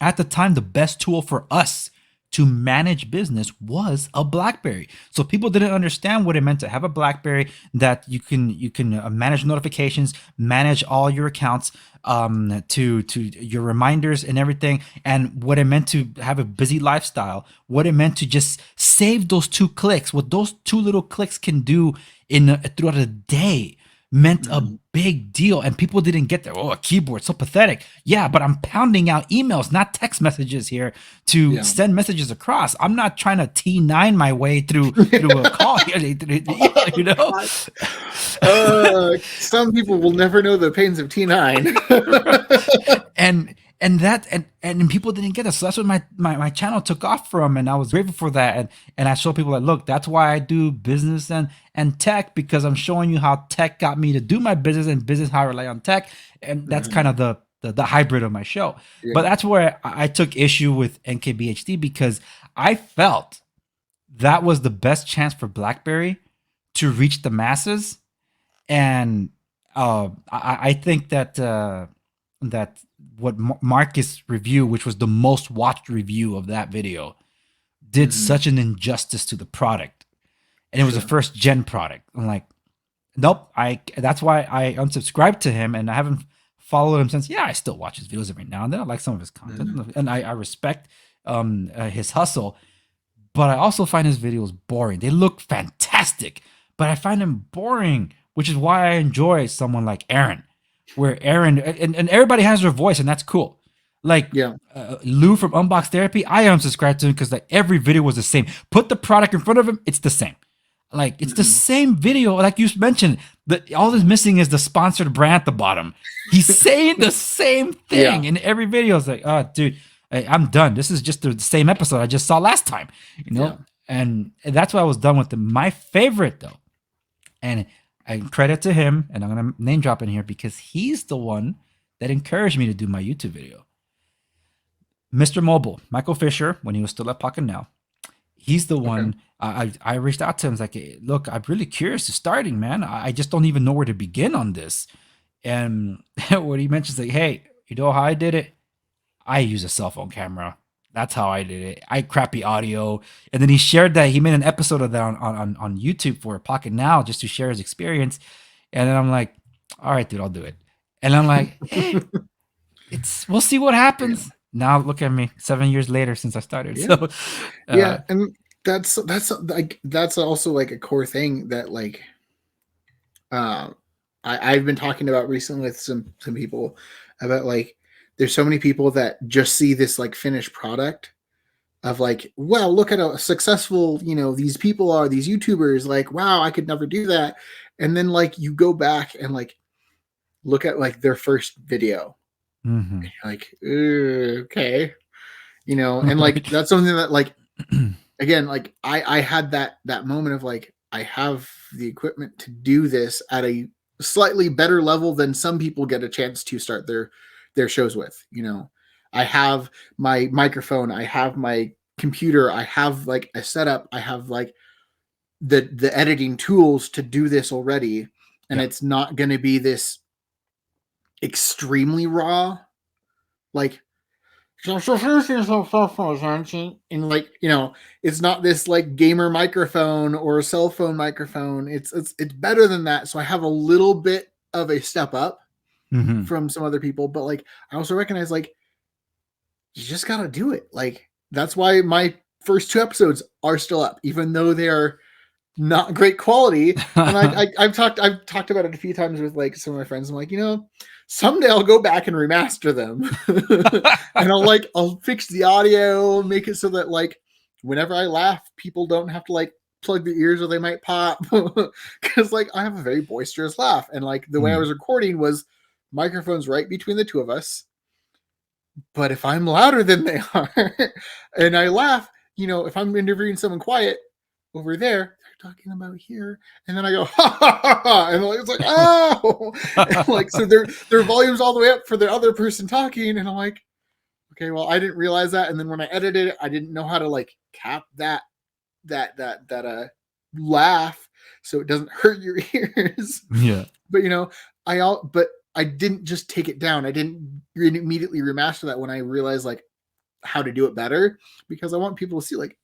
At the time, the best tool for us to manage business was a BlackBerry. So people didn't understand what it meant to have a BlackBerry, that you can manage notifications, manage all your accounts, to your reminders and everything, and what it meant to have a busy lifestyle, what it meant to just save those 2 clicks. What those 2 little clicks can do throughout a day meant a big deal, and people didn't get there. Oh, a keyboard, so pathetic. Yeah, but I'm pounding out emails, not text messages here to send messages across. I'm not trying to T9 my way through a call here, you know. Some people will never know the pains of T9. and people didn't get it. So that's what my channel took off from, and I was grateful for that. And I show people that, look, that's why I do business and tech, because I'm showing you how tech got me to do my business, and business how I rely on tech. And that's kind of the hybrid of my show. But that's where I took issue with NKBHD, because I felt that was the best chance for BlackBerry to reach the masses. And I think that that what Marcus' review, which was the most watched review of that video, did such an injustice to the product. And it was a first gen product. I'm like, nope. That's why I unsubscribed to him, and I haven't followed him since. Yeah, I still watch his videos every now and then. I like some of his content, and I respect his hustle. But I also find his videos boring. They look fantastic, but I find them boring, which is why I enjoy someone like Aaron, where Aaron and everybody has their voice, and that's cool. Like Lou from Unbox Therapy, I unsubscribed to him because like every video was the same. Put the product in front of him, it's the same. Like it's the same video, like you mentioned. All that's missing is the sponsored brand at the bottom. He's saying the same thing in every video. It's like, oh, dude, I'm done. This is just the same episode I just saw last time, you know. And that's why I was done with them. My favorite though And I credit to him, and I'm going to name drop in here because he's the one that encouraged me to do my YouTube video. Mr. Mobile, Michael Fisher, when he was still at Pocket Now, he's the one. I reached out to him. I was like, hey, look, I'm really curious to starting, man. I just don't even know where to begin on this. And what he mentions, like, hey, you know how I did it? I use a cell phone camera. That's how I did it. I crappy audio. And then he shared that he made an episode of that on YouTube for Pocket Now just to share his experience. And then I'm like, all right, dude, I'll do it. And I'm like, hey, we'll see what happens. Now look at me 7 years later since I started. Yeah. So yeah, and that's like that's also like a core thing that like I've been talking about recently with some people about like there's so many people that just see this like finished product of like, well, look at a successful, you know, these people are these YouTubers, like, wow, I could never do that. And then like you go back and like look at like their first video. Mm-hmm. And you're like, okay, you know, and like that's something that like again, like I had that moment of like I have the equipment to do this at a slightly better level than some people get a chance to start their shows with. You know, I have my microphone, I have my computer, I have like a setup, I have like the editing tools to do this already, and it's not going to be this extremely raw, like, and like, you know, it's not this like gamer microphone or a cell phone microphone. It's better than that. So I have a little bit of a step up from some other people, but like I also recognize like you just gotta do it. Like that's why my first 2 episodes are still up, even though they are not great quality. And I've talked about it a few times with like some of my friends. I'm like, you know, someday I'll go back and remaster them and I'll fix the audio, make it so that like whenever I laugh, people don't have to like plug their ears or they might pop. Cause like I have a very boisterous laugh. And like the way I was recording was microphones right between the two of us. But if I'm louder than they are and I laugh, you know, if I'm interviewing someone quiet over there, talking about here, and then I go ha ha ha, ha and it's like oh, and like so their volume's all the way up for the other person talking, and I'm like, okay, well I didn't realize that, and then when I edited it, I didn't know how to like cap that laugh so it doesn't hurt your ears. Yeah, but you know, but I didn't just take it down. I didn't immediately remaster that when I realized like how to do it better, because I want people to see like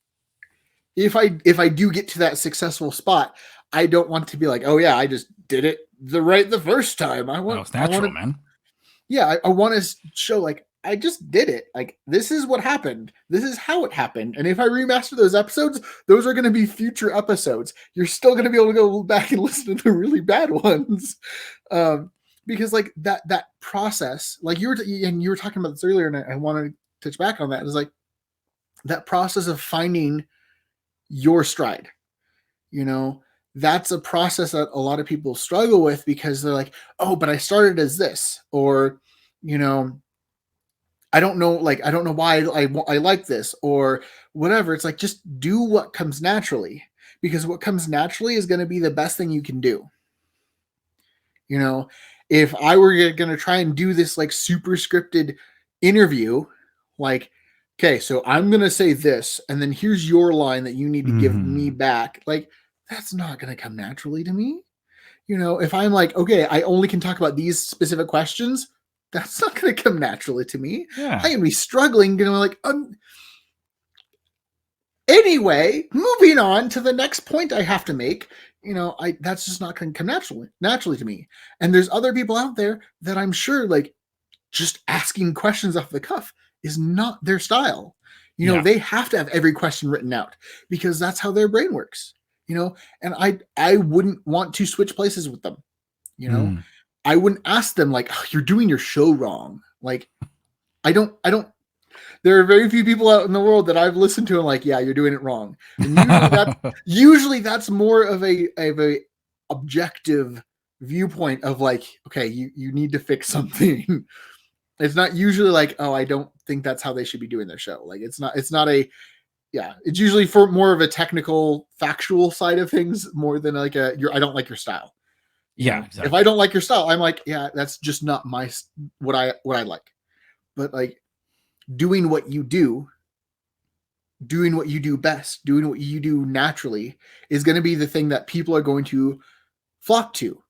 if I do get to that successful spot, I don't want to be like, oh yeah, I just did it the first time. It's natural, man. Yeah, I want to show like I just did it. Like this is what happened. This is how it happened. And if I remaster those episodes, those are going to be future episodes. You're still going to be able to go back and listen to the really bad ones, because like that process, like you were talking about this earlier, and I want to touch back on that. It's like that process of finding your stride, you know, that's a process that a lot of people struggle with because they're like, oh, but I started as this, or, you know, I don't know why I like this or whatever. It's like, just do what comes naturally, because what comes naturally is going to be the best thing you can do. You know, if I were going to try and do this like super scripted interview, like, okay, so I'm going to say this, and then here's your line that you need to give me back. Like, that's not going to come naturally to me. You know, if I'm like, okay, I only can talk about these specific questions, that's not going to come naturally to me. Yeah. I'm going to be struggling, you know, like, anyway, moving on to the next point I have to make. You know, that's just not going to come naturally to me. And there's other people out there that I'm sure like just asking questions off the cuff is not their style. You know, they have to have every question written out because that's how their brain works, you know, and I wouldn't want to switch places with them. You know, I wouldn't ask them like, oh, you're doing your show wrong. Like, I don't, there are very few people out in the world that I've listened to and like, yeah, you're doing it wrong. And usually that's more of a objective viewpoint of like, okay, you need to fix something. It's not usually like, oh, I don't think that's how they should be doing their show. Like it's not a, yeah, it's usually for more of a technical, factual side of things more than like I don't like your style. Yeah, exactly. If I don't like your style, I'm like, yeah, that's just not what I like. But like doing what you do best, doing what you do naturally is going to be the thing that people are going to flock to.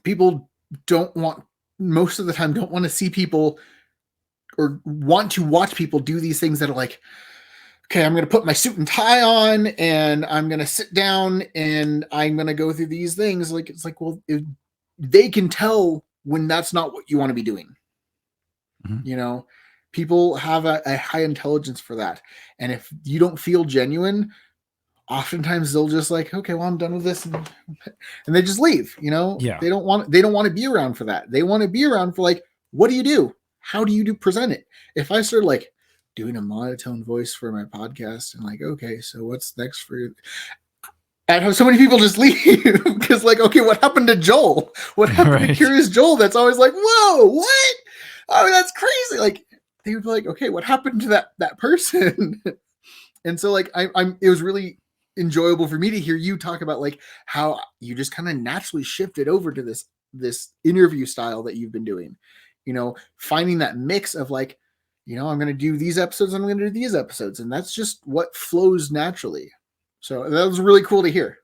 People most of the time don't want to see people or want to watch people do these things that are like, okay, I'm going to put my suit and tie on and I'm going to sit down and I'm going to go through these things. Like, it's like, well, they can tell when that's not what you want to be doing. People have a high intelligence for that. And if you don't feel genuine, oftentimes they'll just like, okay, well, I'm done with this. And they just leave, Yeah. They don't want to be around for that. They want to be around for like, what do you do? How do you present it? If I start like doing a monotone voice for my podcast and like, okay, so what's next for you? I'd have so many people just leave because like, okay, what happened to Joel? What happened to Curious Joel? That's always like, whoa, what? Oh, that's crazy. Like they would be like, okay, what happened to that person? And so like it was really enjoyable for me to hear you talk about like how you just kind of naturally shifted over to this interview style that you've been doing, finding that mix of like, I'm going to do these episodes, I'm going to do these episodes. And that's just what flows naturally. So that was really cool to hear.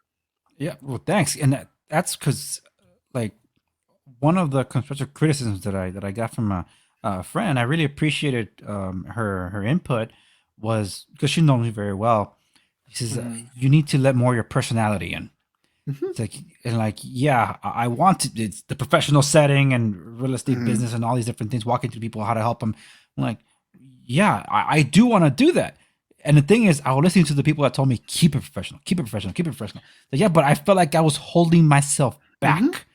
Yeah. Well, thanks. And that's because like one of the constructive criticisms that I got from a friend, I really appreciated her input, was because she knows me very well. She says, you need to let more of your personality in. It's like, yeah, I want to, it's the professional setting and real estate business and all these different things, walking to people, how to help them. I'm like, yeah, I do want to do that. And the thing is, I was listening to the people that told me, keep it professional, keep it professional, keep it professional. Like, yeah, but I felt like I was holding myself back.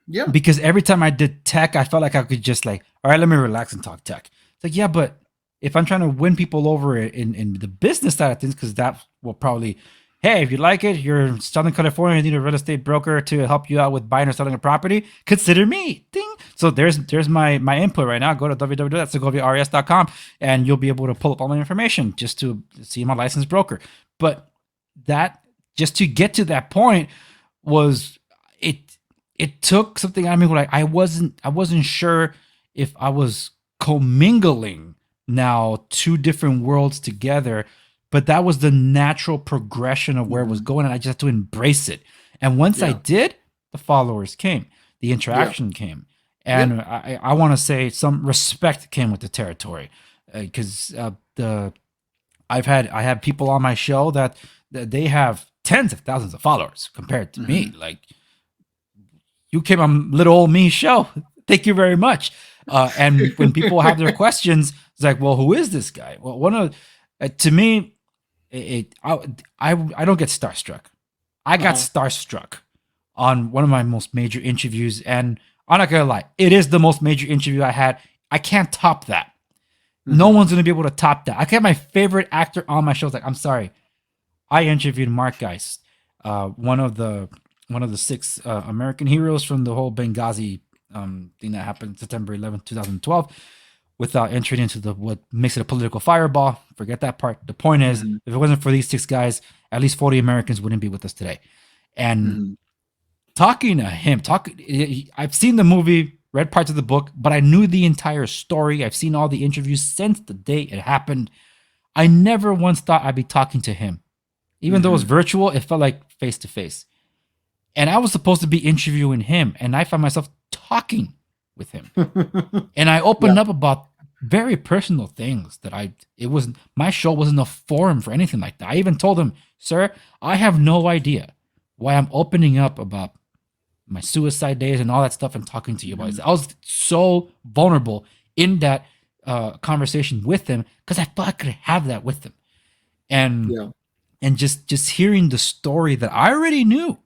Yeah. Because every time I did tech, I felt like I could just like, all right, let me relax and talk tech. It's like, yeah, but if I'm trying to win people over in the business side of things, because that will probably, hey, if you like it, you're in Southern California, you need a real estate broker to help you out with buying or selling a property, consider me. Ding. So there's my input right now. Go to www.segoviares.com and you'll be able to pull up all my information just to see my licensed broker. But that, just to get to that point, was it took something out of me. Like I wasn't sure if I was commingling now two different worlds together, but that was the natural progression of where it was going, and I just had to embrace it. And once I did, the followers came, the interaction came, and I want to say some respect came with the territory, because I have people on my show that they have tens of thousands of followers compared to me. Like, you came on little old me show. Thank you very much. And when people have their questions, it's like, well, who is this guy? Well, to me, I don't get starstruck. I got starstruck on one of my most major interviews, and I'm not gonna lie, it is the most major interview I had. I can't top that. No one's gonna be able to top that. I got my favorite actor on my show. It's like, I'm sorry, I interviewed Mark Geist, one of the 6 American heroes from the whole Benghazi thing that happened September 11th, 2012, without entering into what makes it a political fireball. Forget that part. The point is, if it wasn't for these 6 guys, at least 40 Americans wouldn't be with us today. And talking to him, I've seen the movie, read parts of the book, but I knew the entire story. I've seen all the interviews since the day it happened. I never once thought I'd be talking to him. Even though it was virtual, it felt like face to face. And I was supposed to be interviewing him, and I found myself talking with him. And I opened up about very personal things that my show wasn't a forum for anything like that. I even told him, sir, I have no idea why I'm opening up about my suicide days and all that stuff and talking to you about it. I was so vulnerable in that conversation with him because I thought I could have that with him. And just hearing the story that I already knew,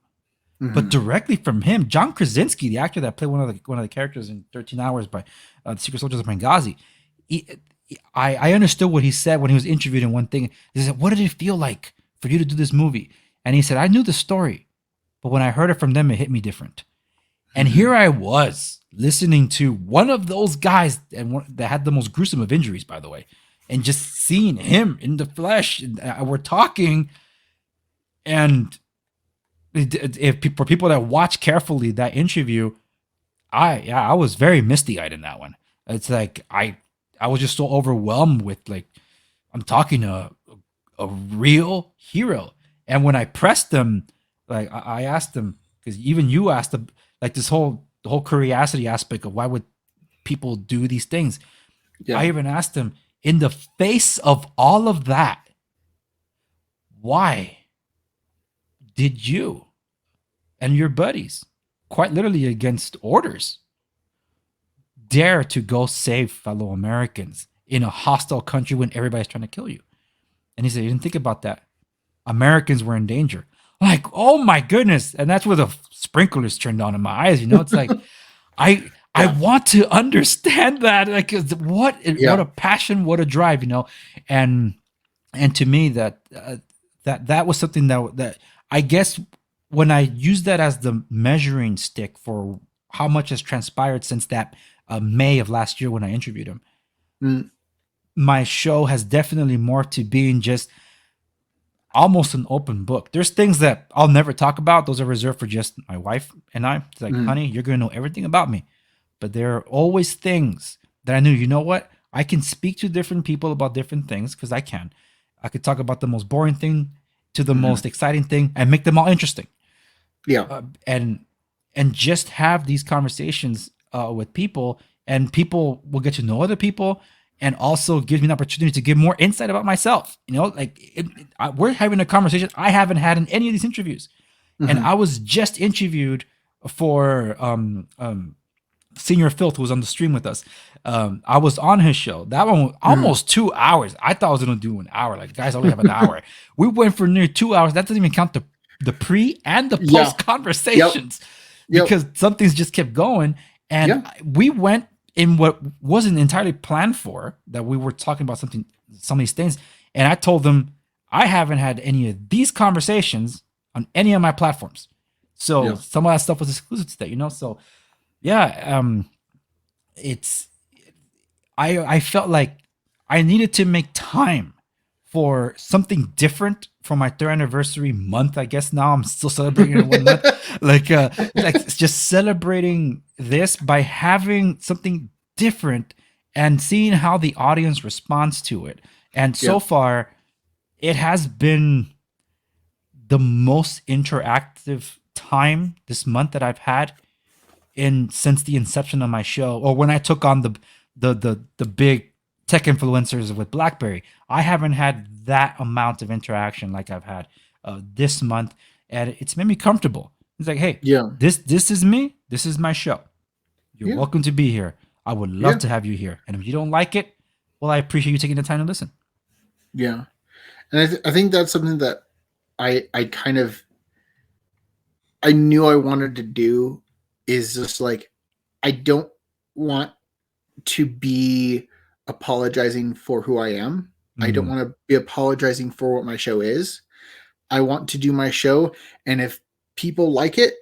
but directly from him, John Krasinski, the actor that played one of the characters in 13 Hours by the Secret Soldiers of Benghazi, I understood what he said when he was interviewed in one thing. He said, what did it feel like for you to do this movie? And he said, I knew the story, but when I heard it from them, it hit me different. And here I was listening to one of those guys that had the most gruesome of injuries, by the way, and just seeing him in the flesh, and we're talking, and for people that watch carefully that interview, I was very misty eyed in that one. It's like I was just so overwhelmed with like I'm talking to a real hero. And when I pressed them, like I asked them, because even you asked them, like the whole curiosity aspect of why would people do these things. Yeah. I even asked them, in the face of all of that, why did you and your buddies, quite literally against orders, dare to go save fellow Americans in a hostile country when everybody's trying to kill you? And he said, you didn't think about that. Americans were in danger. Like, oh my goodness. And that's where the sprinklers turned on in my eyes. You know, it's like, I want to understand that. Like, what a passion, what a drive, you know? And to me that was something that I guess when I use that as the measuring stick for how much has transpired since that May of last year when I interviewed him, my show has definitely morphed to being just almost an open book. There's things that I'll never talk about. Those are reserved for just my wife and I. It's like, honey, you're going to know everything about me. But there are always things that I knew, you know what? I can speak to different people about different things because I can. I could talk about the most boring thing to the most exciting thing and make them all interesting. Yeah. And just have these conversations with people, and people will get to know other people, and also gives me an opportunity to give more insight about myself. You know, like we're having a conversation I haven't had in any of these interviews. And I was just interviewed for Senior Filth, who was on the stream with us. I was on his show. That one was almost 2 hours. I thought I was going to do an hour. Like, guys only have an hour. We went for near 2 hours. That doesn't even count the pre and the post conversations, because some things just kept going. And we went in what wasn't entirely planned for, that we were talking about some of these things. And I told them, I haven't had any of these conversations on any of my platforms. So some of that stuff was exclusive to that, you know? So I felt like I needed to make time for something different for my 3rd anniversary month. I guess now I'm still celebrating it 1 month. like just celebrating this by having something different and seeing how the audience responds to it. And so far, it has been the most interactive time this month that I've had since the inception of my show, or when I took on the big tech influencers with BlackBerry. I haven't had that amount of interaction like I've had this month, and it's made me comfortable. It's like, hey, this is me. This is my show. You're welcome to be here. I would love to have you here. And if you don't like it, well, I appreciate you taking the time to listen. Yeah. And I think that's something that I knew I wanted to do, is just like, I don't want to be apologizing for who I am. I don't want to be apologizing for what my show is. I want to do my show, and if people like it,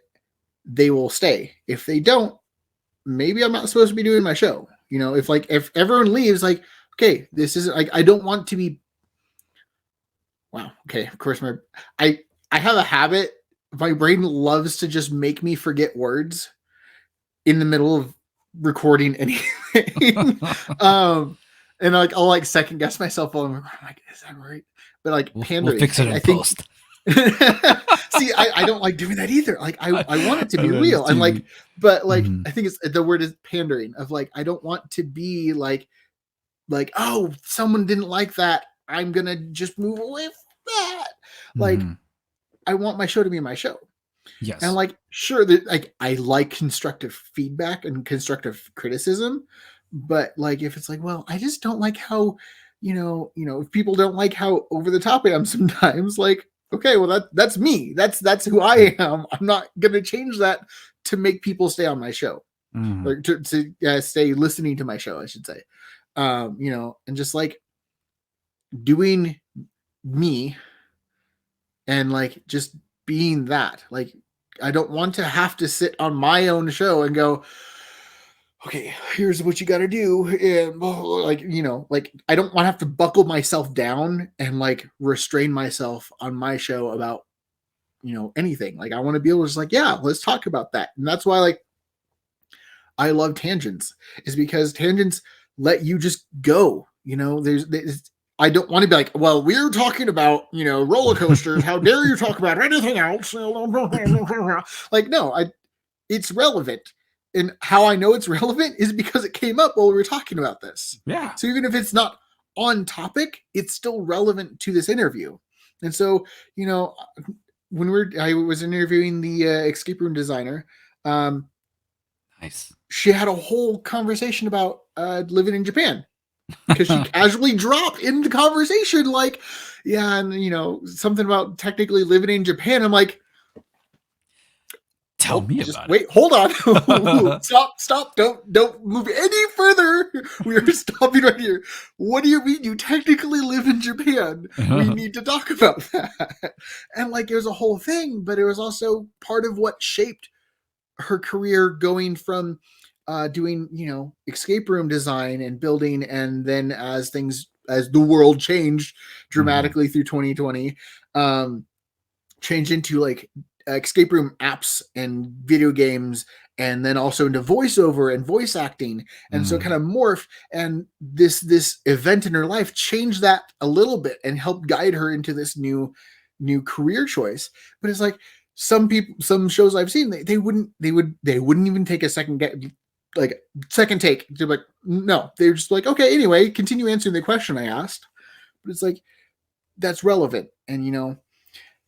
they will stay. If they don't, maybe I'm not supposed to be doing my show. You know, if everyone leaves, like, okay, this isn't like, I don't want to be. Wow. Okay. Of course, I have a habit. My brain loves to just make me forget words in the middle of recording anything. And like, I'll like second guess myself while I'm like, is that right? But like, pandering. We'll fix it in post. See, I don't like doing that either. Like, I want it to be real. And like, but like, I think the word is pandering, of like, I don't want to be like, oh, someone didn't like that, I'm going to just move away from that. Like, I want my show to be my show. Yes. And like, sure, that like, I like constructive feedback and constructive criticism, but like, if it's like, well, I just don't like how, you know, if people don't like how over the top I am sometimes, like, okay, well, that's me. That's who I am. I'm not going to change that to make people stay on my show, or to stay listening to my show, I should say. You know, and just like doing me and like just being that. Like, I don't want to have to sit on my own show and go, okay, here's what you got to do. And like, like I don't want to have to buckle myself down and like restrain myself on my show about, anything. Like I want to be able to just like, yeah, let's talk about that. And that's why like I love tangents, is because tangents let you just go. There's I don't want to be like, well, we're talking about, roller coasters. How dare you talk about anything else? Like, no, it's relevant. And how I know it's relevant is because it came up while we were talking about this. Yeah. So even if it's not on topic, it's still relevant to this interview. And so, when I was interviewing the escape room designer, Nice. she had a whole conversation about living in Japan, because she casually dropped in the conversation like, yeah, and something about technically living in Japan. I'm like, tell me about wait, it. hold on. Stop. Don't move any further. We are stopping right here. What do you mean you technically live in Japan? We need to talk about that. And like, there's a whole thing, but it was also part of what shaped her career, going from doing, escape room design and building. And then as the world changed dramatically through 2020, changed into like escape room apps and video games, and then also into voiceover and voice acting. And so kind of morphed, and this event in her life changed that a little bit and helped guide her into this new career choice. But it's like some shows I've seen, they wouldn't even take a second take. They're like, no, they're just like, okay, anyway, continue answering the question I asked. But it's like, that's relevant. And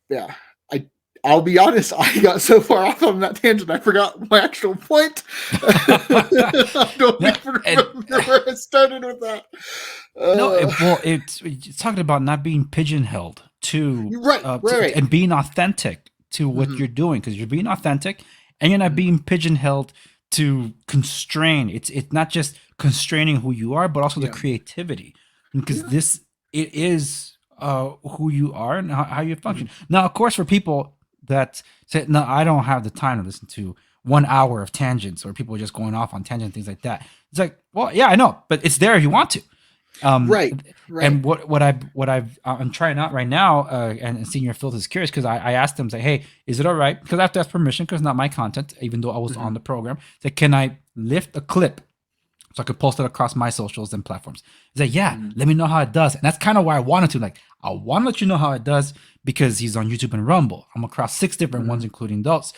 yeah, I'll be honest, I got so far off on that tangent, I forgot my actual point. I don't even remember where I started with that. It's talking about not being pigeonholed to, right. And being authentic to what you're doing, because you're being authentic and you're not being pigeonholed to constrain. It's not just constraining who you are, but also the creativity, because it is who you are and how you function. Now, of course, for people that say, no, I don't have the time to listen to 1 hour of tangents, or people just going off on tangents, things like that. It's like, well, yeah, I know, but it's there if you want to. Right. And I'm trying out right now, and Senior Phil is curious, because I asked him, say, hey, is it all right? Because I have to ask permission, because it's not my content, even though I was on the program. Say, can I lift a clip so I could post it across my socials and platforms? He's like, yeah, let me know how it does. And that's kind of why I wanted to. Like, I want to let you know how it does, because he's on YouTube and Rumble. I'm across 6 different ones, including adults.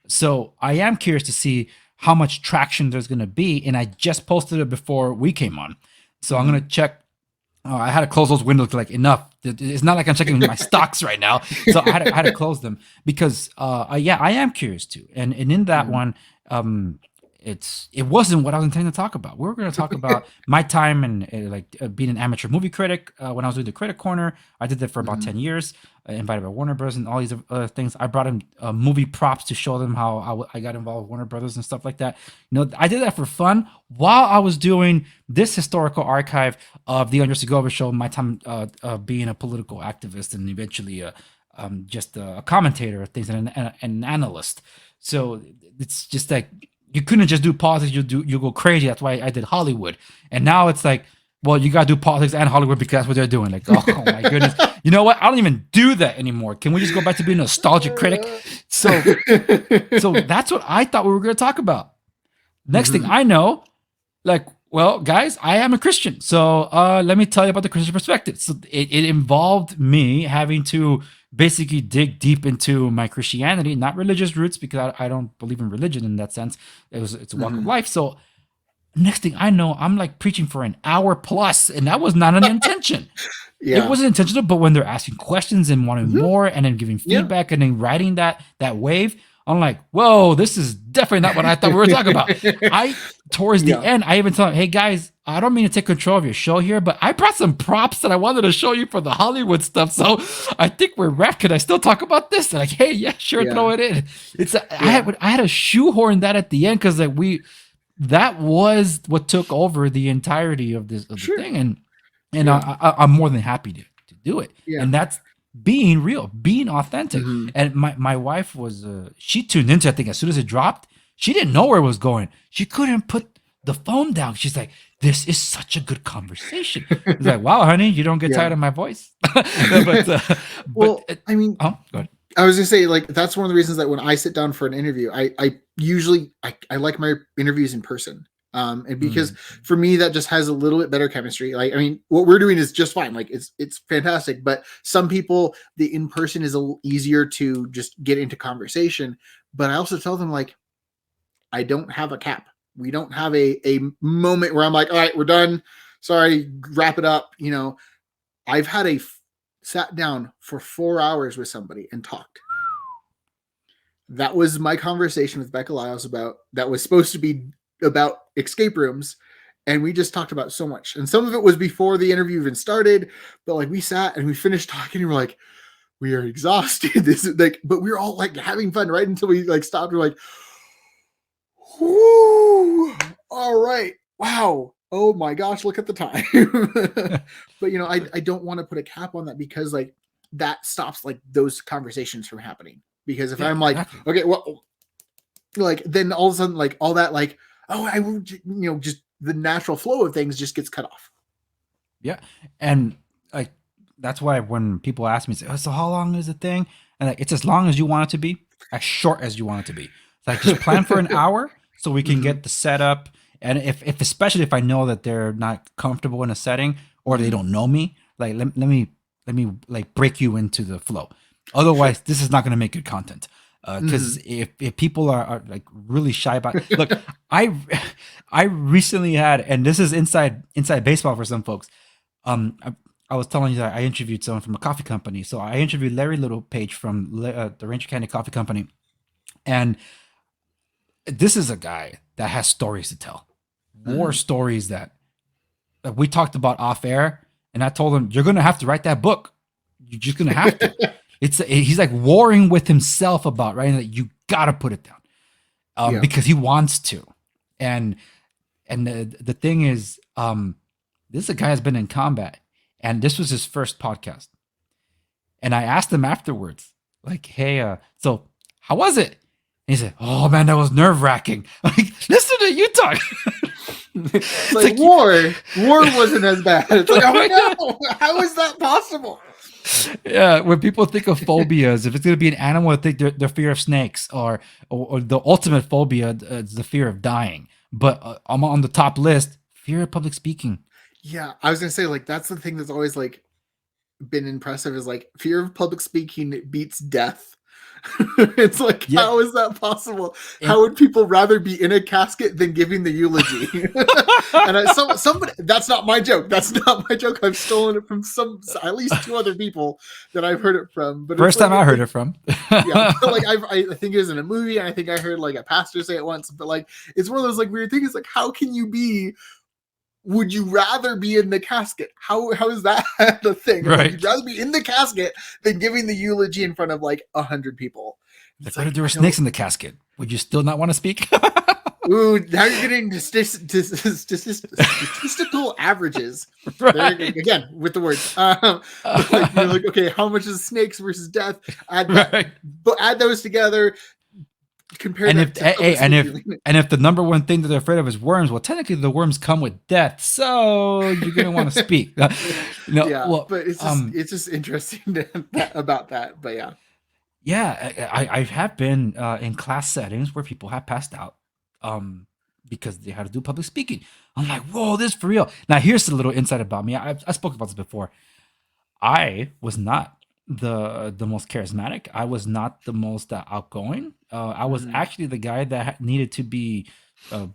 So I am curious to see how much traction there's going to be. And I just posted it before we came on. So I'm going to check. I had to close those windows, like, enough. It's not like I'm checking my stocks right now. So I had to close them, because I am curious too. And in that one, it wasn't what I was intending to talk about. We were going to talk about my time and being an amateur movie critic. When I was doing the Critic Corner, I did that for about 10 years. Invited by Warner Brothers and all these other things. I brought in movie props to show them how I got involved with Warner Brothers and stuff like that. I did that for fun while I was doing this historical archive of the Segovia show. My time being a political activist, and eventually just a commentator of things, and an analyst. So it's just like, you couldn't just do politics. You go crazy. That's why I did Hollywood. And now it's like, well, you got to do politics and Hollywood, because that's what they're doing. Like, oh my goodness. You know what? I don't even do that anymore. Can we just go back to being a nostalgic critic? So that's what I thought we were going to talk about. Next thing I know, like, well, guys, I am a Christian. So let me tell you about the Christian perspective. So it involved me having to basically dig deep into my Christianity, not religious roots, because I don't believe in religion in that sense. It's a walk of life. So next thing I know, I'm like preaching for an hour plus, and that was not an intention. It wasn't intentional, but when they're asking questions and wanting more, and then giving feedback, and then riding that wave, I'm like, whoa, this is definitely not what I thought we were talking about. Towards the end, I even told him, hey guys, I don't mean to take control of your show here, but I brought some props that I wanted to show you for the Hollywood stuff. So I think we're wrapped. Could I still talk about this? They're like, hey, yeah, sure, throw it in. I had to shoehorn that at the end, because that was what took over the entirety of the thing, and I'm more than happy to do it. And that's being real, being authentic. And my wife was she tuned into, I think, as soon as it dropped. She didn't know where it was going. She couldn't put the phone down. She's like, "This is such a good conversation." I was like, "Wow, honey, you don't get tired of my voice." Well, I mean, go ahead. I was gonna say, like, that's one of the reasons that when I sit down for an interview, I usually I like my interviews in person. And because for me that just has a little bit better chemistry. Like, I mean, what we're doing is just fine. Like, it's fantastic. But some people, the in person is a little easier to just get into conversation. But I also tell them, like, I don't have a cap. We don't have a moment where I'm like, all right, we're done. Sorry, wrap it up. You know, I've had sat down for 4 hours with somebody and talked. That was my conversation with Becca Lyles that was supposed to be about escape rooms, and we just talked about so much. And some of it was before the interview even started, but like we sat and we finished talking and we're like, we are exhausted. This is like, but we were all like having fun right until we like stopped. We're like, whoo, all right, wow, oh my gosh, look at the time. But you know, I don't want to put a cap on that, because like that stops like those conversations from happening. Because if I'm like, okay, well, like then all of a sudden, like all that, like, oh, I will, you know, just the natural flow of things just gets cut off. Yeah. And like, that's why when people ask me, say, oh, so how long is the thing? And like, it's as long as you want it to be, as short as you want it to be. It's like, just plan for an hour so we can get the setup. And if especially if I know that they're not comfortable in a setting or they don't know me, like, let me like break you into the flow. Otherwise, this is not going to make good content. Because if people are like really shy about, look, I recently had, and this is inside baseball for some folks. I was telling you that I interviewed someone from a coffee company. So I interviewed Larry Littlepage from the Ranger County Coffee Company, and this is a guy that has stories to tell, more stories that we talked about off air, and I told him, you're gonna have to write that book. You're just gonna have to. He's like warring with himself about writing that. You gotta put it down, because he wants to. And the thing is, this is a guy has been in combat, and this was his first podcast. And I asked him afterwards, like, hey, so how was it? And he said, oh man, that was nerve-wracking. Like, listen to you talk. It's like war wasn't as bad. It's like, oh no, how is that possible? Yeah, when people think of phobias, if it's going to be an animal, I think the fear of snakes, or the ultimate phobia is the fear of dying. But I'm on the top list, fear of public speaking. Yeah, I was going to say, like, that's the thing that's always like been impressive, is like fear of public speaking beats death. It's like, how is that possible? How would people rather be in a casket than giving the eulogy? And somebody, that's not my joke. That's not my joke. I've stolen it from at least 2 other people that I've heard it from. But first time I heard it from. Yeah, like I think it was in a movie, and I think I heard like a pastor say it once. But like, it's one of those like weird things. Like, how can you be? Would you rather be in the casket? How is that the thing? Right. Like, you'd rather be in the casket than giving the eulogy in front of like 100 people. Like, what if there were snakes in the casket? Would you still not want to speak? Ooh, now you're getting statistical averages. Right. Again, with the words. Like, you're like, okay, how much is snakes versus death? Add those together. Compare and if the number one thing that they're afraid of is worms, well, technically the worms come with death, so you're gonna want to speak. But it's just interesting about that. But I have been in class settings where people have passed out because they had to do public speaking. I'm like, whoa, this is for real. Now here's a little insight about me. I spoke about this before. I was not the most charismatic. I was not the most outgoing. I was actually the guy that needed to be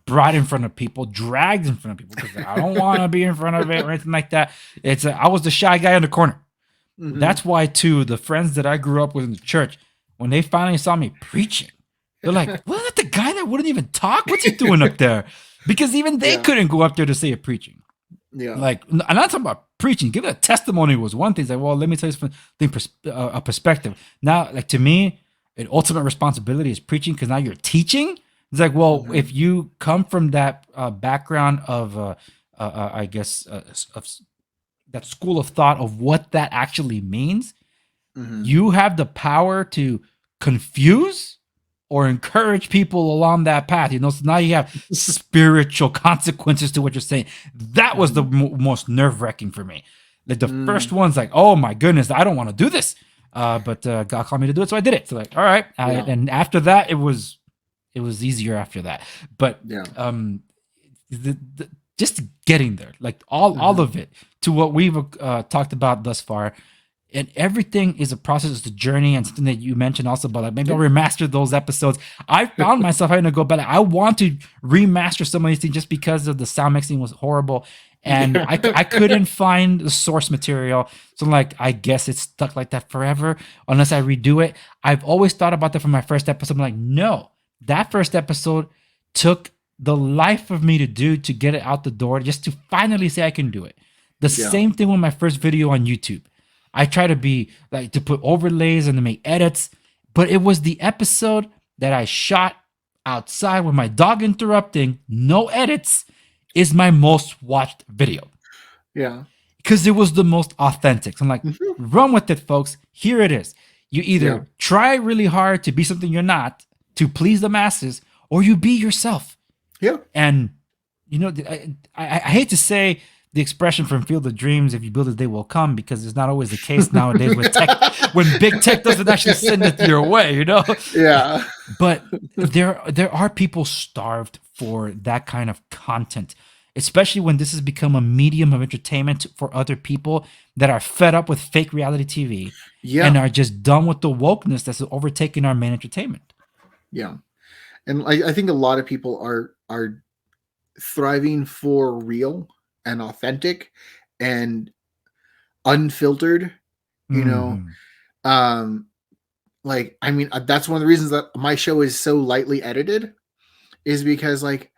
brought in front of people, dragged in front of people, because I don't want to be in front of it or anything like that. I was the shy guy in the corner. That's why, too, the friends that I grew up with in the church, when they finally saw me preaching, they're like, "Wasn't that the guy that wouldn't even talk? What's he doing up there?" Because even they couldn't go up there to say a preaching. Yeah, like, I'm not talking about preaching. Give it a testimony was one thing. It's like, well, let me tell you something, a perspective. Now, like, to me, an ultimate responsibility is preaching, because now you're teaching. It's like, well, if you come from that background of, I guess, of that school of thought of what that actually means, you have the power to confuse or encourage people along that path. So now you have spiritual consequences to what you're saying. That was the most nerve-wracking for me. Like the first one's like, oh my goodness, I don't want to do this. But God called me to do it, so I did it. So like, all right. And after that, it was easier after that. But just getting there, like all of it, to what we've talked about thus far, and everything is a process, it's a journey, and something that you mentioned also about like maybe I'll remaster those episodes. I found myself having to go back. I want to remaster some of these things just because of the sound mixing was horrible, and I couldn't find the source material. So like, I guess it's stuck like that forever unless I redo it. I've always thought about that from my first episode. I'm like, no, that first episode took the life of me to do, to get it out the door, just to finally say I can do it. The same thing with my first video on YouTube. I try to be like, to put overlays and to make edits, but it was the episode that I shot outside with my dog interrupting, no edits, is my most watched video. Yeah. Because it was the most authentic. So I'm like, run with it, folks. Here it is. You either try really hard to be something you're not, to please the masses, or you be yourself. Yeah. And, I hate to say the expression from Field of Dreams, if you build it, they will come, because it's not always the case nowadays with tech, when big tech doesn't actually send it your way, Yeah. But there are people starved for that kind of content, especially when this has become a medium of entertainment for other people that are fed up with fake reality TV and are just done with the wokeness that's overtaking our main entertainment. Yeah. And I think a lot of people are thriving for real and authentic and unfiltered, like, I mean, that's one of the reasons that my show is so lightly edited, is because like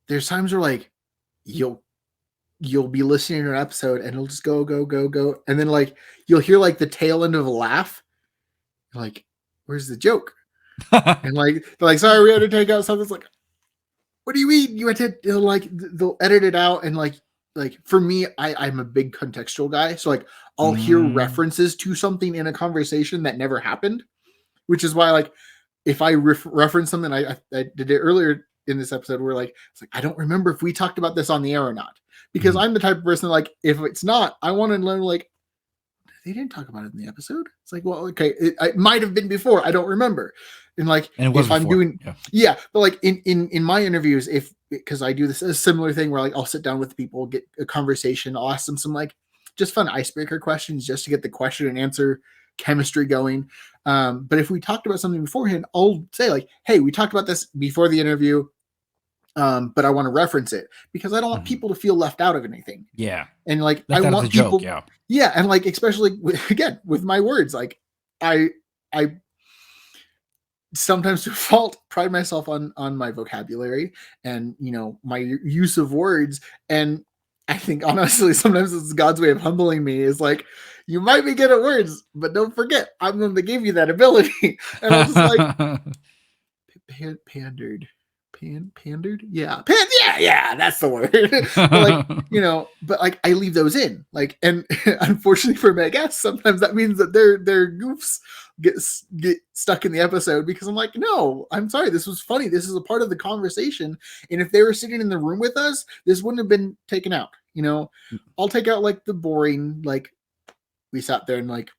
there's times where like you'll be listening to an episode and it'll just go, and then like you'll hear like the tail end of a laugh. You're like, where's the joke? And like they're like, sorry, we had to take out something. It's like, what do you mean you had to? Like they'll edit it out, and like for me, I'm a big contextual guy, so like I'll hear references to something in a conversation that never happened, which is why like if I reference something, I did it earlier in this episode where like it's like I don't remember if we talked about this on the air or not, because I'm the type of person like if it's not, I want to learn like they didn't talk about it in the episode. It's like, well, okay, it might have been before, I don't remember. And like if I'm doing but like in my interviews, because I do this a similar thing where like I'll sit down with people, get a conversation, I'll ask them some like just fun icebreaker questions just to get the question and answer chemistry going. But if we talked about something beforehand, I'll say like, hey, we talked about this before the interview, but I want to reference it because I don't want people to feel left out of anything. Yeah. And like I want people and like especially with my words, like I sometimes to fault pride myself on my vocabulary and my use of words, and I think honestly sometimes it's God's way of humbling me, is like, you might be good at words, but don't forget I'm going to give you that ability. And I was like pandered that's the word. But like I leave those in, like, and unfortunately for my guests, sometimes that means that their goofs get stuck in the episode, because I'm like, no, I'm sorry, this was funny, this is a part of the conversation, and if they were sitting in the room with us, this wouldn't have been taken out. I'll take out like the boring, like we sat there and like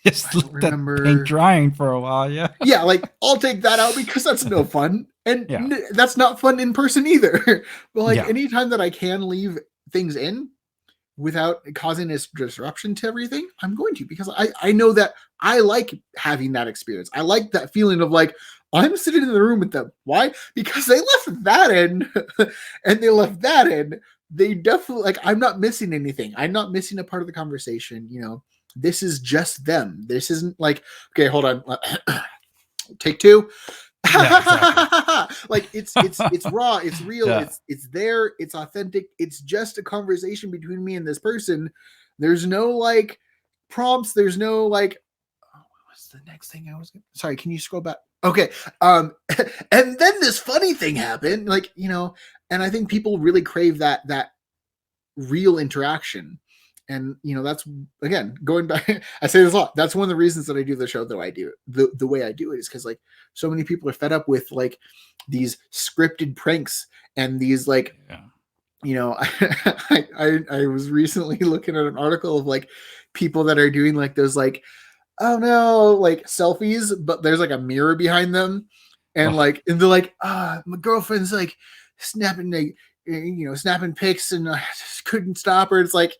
just let that paint drying for a while. Like I'll take that out because that's no fun, and that's not fun in person either. But like anytime that I can leave things in without causing this disruption to everything, I'm going to, because I know that I like having that experience. I like that feeling of like, I'm sitting in the room with them. Why? Because they left that in and they left that in. They definitely, like, I'm not missing anything. I'm not missing a part of the conversation. This is just them. This isn't like, okay, hold on. Take two. Like it's raw, it's real, it's there, it's authentic, it's just a conversation between me and this person. There's no like prompts, there's no like, what's the next thing I was gonna, sorry, can you scroll back? Okay. And then this funny thing happened, like, and I think people really crave that real interaction. And that's, again, going back, I say this a lot, that's one of the reasons that I do the show that I do the way I do it, is because like so many people are fed up with like these scripted pranks and these like I was recently looking at an article of like people that are doing like those like, oh no, like selfies, but there's like a mirror behind them, and and they're like, my girlfriend's like snapping like snapping pics, and I just couldn't stop her. It's like,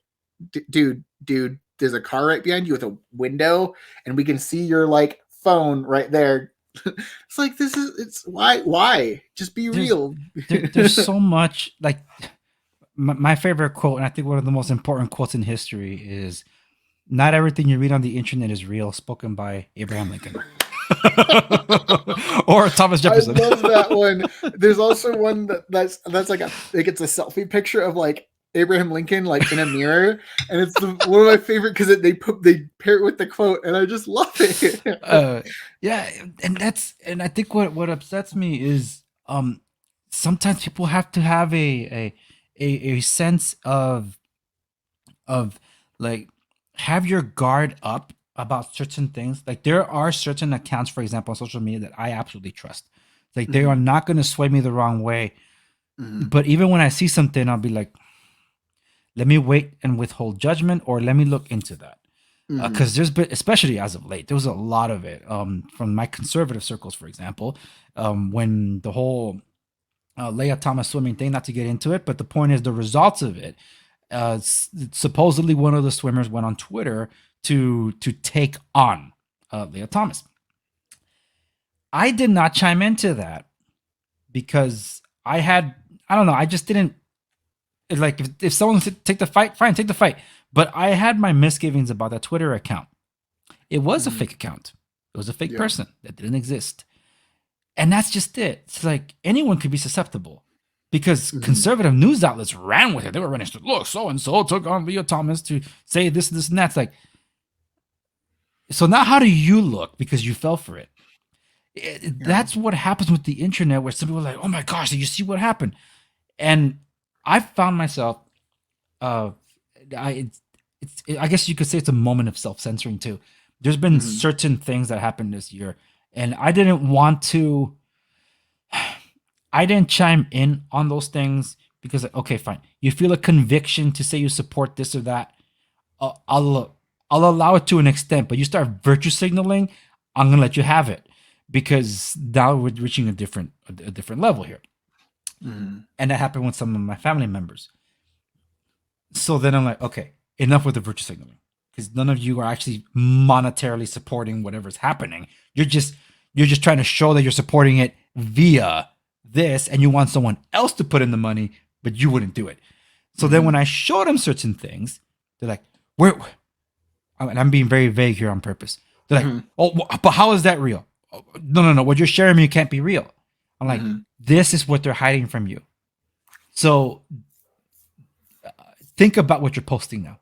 dude, there's a car right behind you with a window, and we can see your like phone right there. It's like, it's why just be real. There's so much, like my favorite quote, and I think one of the most important quotes in history is, "Not everything you read on the internet is real," spoken by Abraham Lincoln. Or Thomas Jefferson. I love that one. There's also one that's like it's a selfie picture of like Abraham Lincoln like in a mirror, and it's one of my favorite because they pair it with the quote, and I just love it. Yeah, and I think what upsets me is sometimes people have to have a sense of like, have your guard up about certain things. Like there are certain accounts, for example, on social media that I absolutely trust. Like they are not going to sway me the wrong way. But even when I see something, I'll be like, let me wait and withhold judgment, or let me look into that. Because there's been, especially as of late, there was a lot of it from my conservative circles, for example, when the whole Leah Thomas swimming thing, not to get into it, but the point is the results of it. Supposedly one of the swimmers went on Twitter to take on Leah Thomas. I did not chime into that because I don't know, I just didn't, like, if someone said take the fight, fine, take the fight. But I had my misgivings about that Twitter account. It was a fake account. It was a fake person that didn't exist. And that's just it. It's like anyone could be susceptible, because conservative news outlets ran with it. They were running, look, so-and-so took on Leah Thomas to say this, and that. It's like, so now how do you look because you fell for it? That's what happens with the internet, where some people are like, oh my gosh, did you see what happened? And I found myself, I guess you could say it's a moment of self-censoring too. There's been certain things that happened this year, and I didn't chime in on those things because, okay, fine. You feel a conviction to say you support this or that. I'll allow it to an extent, but you start virtue signaling, I'm going to let you have it, because now we're reaching a different level here. And that happened with some of my family members. So then I'm like, okay, enough with the virtue signaling, because none of you are actually monetarily supporting whatever's happening. You're just trying to show that you're supporting it via this, and you want someone else to put in the money, but you wouldn't do it. So then when I showed them certain things, they're like, where? And I'm being very vague here on purpose. They're like, oh, but how is that real? Oh, no. What you're sharing me can't be real. I'm like, this is what they're hiding from you. So think about what you're posting now.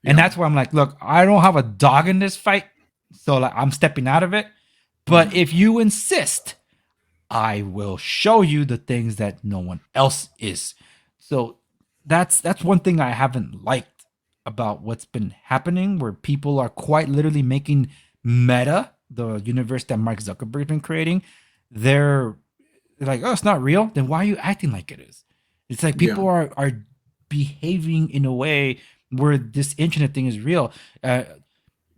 And that's where I'm like, look, I don't have a dog in this fight, so like I'm stepping out of it. But if you insist, I will show you the things that no one else is. So that's one thing I haven't liked about what's been happening, where people are quite literally making Meta, the universe that Mark Zuckerberg's been creating, they're like, oh, it's not real. Then why are you acting like it is? It's like people are behaving in a way where this internet thing is real.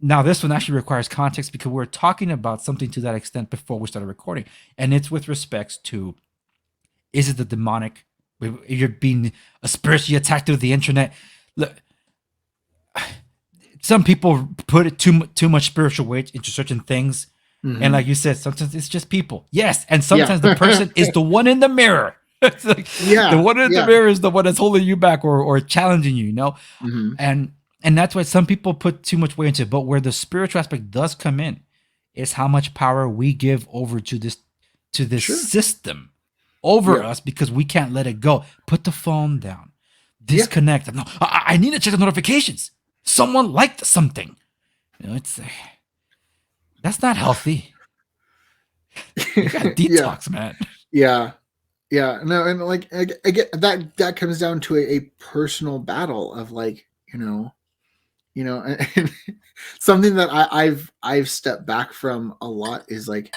Now, this one actually requires context, because we're talking about something to that extent before we started recording. And it's with respects to, is it the demonic? If you're being spiritually attacked through the internet. Look, some people put it too much spiritual weight into certain things. And like you said, sometimes it's just people. Yes. And sometimes the person is the one in the mirror. It's like, the one in the mirror is the one that's holding you back or challenging you, you know? And that's why some people put too much weight into it. But where the spiritual aspect does come in is how much power we give over to this system over us, because we can't let it go. Put the phone down. Disconnect. No, I need to check the notifications. Someone liked something. You know, it's that's not healthy. You got detox, man. Yeah. No, and like I get that comes down to a personal battle of like, you know, and something that I've stepped back from a lot is like,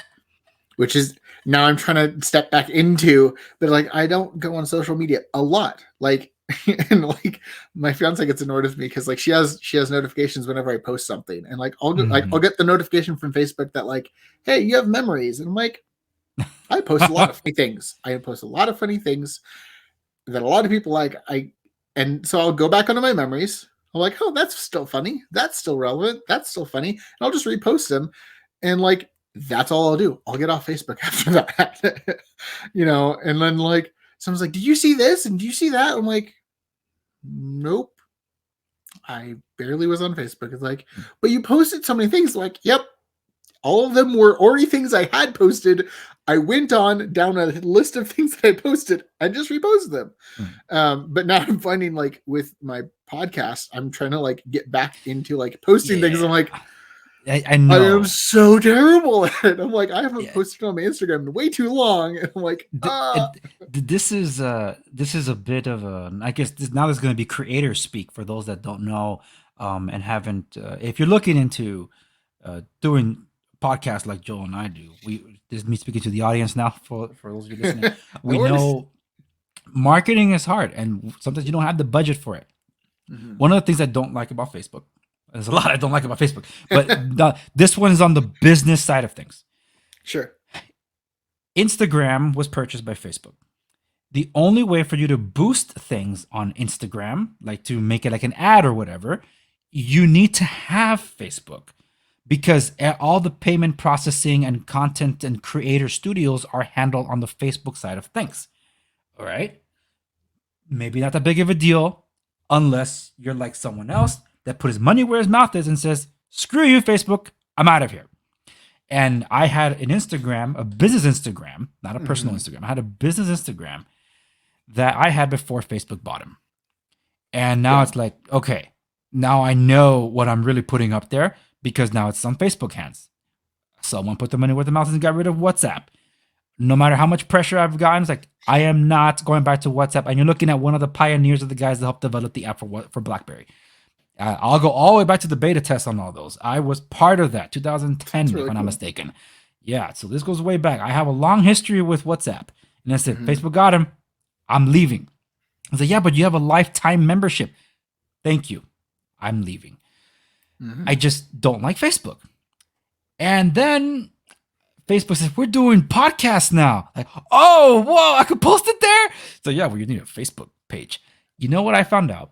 which is now I'm trying to step back into, but like I don't go on social media a lot. Like, and like my fiance gets annoyed with me because like she has notifications whenever I post something, and like I'll get the notification from Facebook that like, hey, you have memories, and I'm like, I post a lot of funny things. I post a lot of funny things that a lot of people like. And so I'll go back onto my memories. I'm like, oh, that's still funny. That's still relevant. That's still funny. And I'll just repost them. And like, that's all I'll do. I'll get off Facebook after that, you know? And then like, someone's like, did you see this? And do you see that? I'm like, nope. I barely was on Facebook. It's like, but you posted so many things. Like, yep. All of them were already things I had posted. I went on down a list of things that I posted and just reposted them. But now I'm finding like with my podcast, I'm trying to like get back into like posting things. I'm like, I know. I am so terrible at it. I'm like, I haven't posted on my Instagram in way too long. And I'm like, this is a bit of a, I guess now there's going to be creator speak for those that don't know and haven't. If you're looking into doing podcasts like Joel and I do, this is me speaking to the audience now for those of you listening. We know marketing is hard and sometimes you don't have the budget for it. Mm-hmm. One of the things I don't like about Facebook, there's a lot I don't like about Facebook, but this one is on the business side of things. Sure. Instagram was purchased by Facebook. The only way for you to boost things on Instagram, like to make it like an ad or whatever, you need to have Facebook. Because all the payment processing and content and creator studios are handled on the Facebook side of things. All right. Maybe not that big of a deal unless you're like someone else that put his money where his mouth is and says, screw you, Facebook, I'm out of here. And I had an Instagram, a business Instagram, not a personal Instagram. I had a business Instagram that I had before Facebook bought him. And now it's like, okay, now I know what I'm really putting up there. Because now it's on Facebook hands. Someone put the money where the mouth is and got rid of WhatsApp. No matter how much pressure I've gotten, it's like, I am not going back to WhatsApp. And you're looking at one of the pioneers of the guys that helped develop the app for BlackBerry. I'll go all the way back to the beta test on all those. I was part of that, 2010, if I'm not mistaken. Yeah, so this goes way back. I have a long history with WhatsApp. And I said, Facebook got him. I'm leaving. I said, yeah, but you have a lifetime membership. Thank you. I'm leaving. I just don't like Facebook. And then Facebook said, we're doing podcasts now. Like, oh, whoa, I could post it there? So yeah, well, you need a Facebook page. You know what I found out?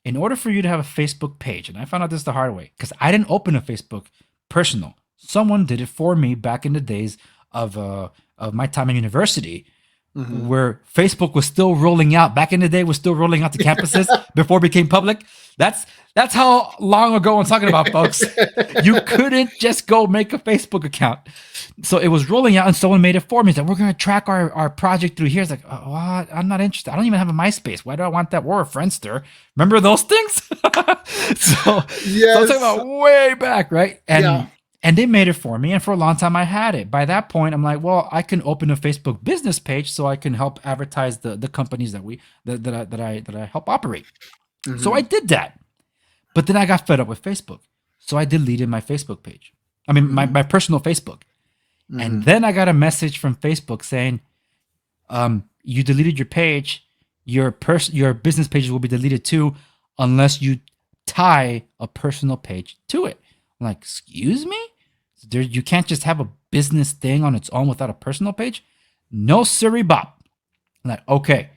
In order for you to have a Facebook page, and I found out this the hard way, because I didn't open a Facebook personal. Someone did it for me back in the days of my time in university, where Facebook was still rolling out. Back in the day, was still rolling out to campuses before it became public. That's how long ago I'm talking about, folks. You couldn't just go make a Facebook account. So it was rolling out and someone made it for me. It's like, we're going to track our project through here. It's like, oh, what? I'm not interested. I don't even have a MySpace. Why do I want that? Or a Friendster. Remember those things? So I'm talking about way back, right? And they made it for me. And for a long time, I had it. By that point, I'm like, well, I can open a Facebook business page so I can help advertise the companies that I help operate. So I did that. But then I got fed up with Facebook. So I deleted my Facebook page. I mean, my personal Facebook. And then I got a message from Facebook saying, you deleted your page. Your business pages will be deleted too, unless you tie a personal page to it. I'm like, excuse me? You can't just have a business thing on its own without a personal page? No, sirree bop. I'm like, okay.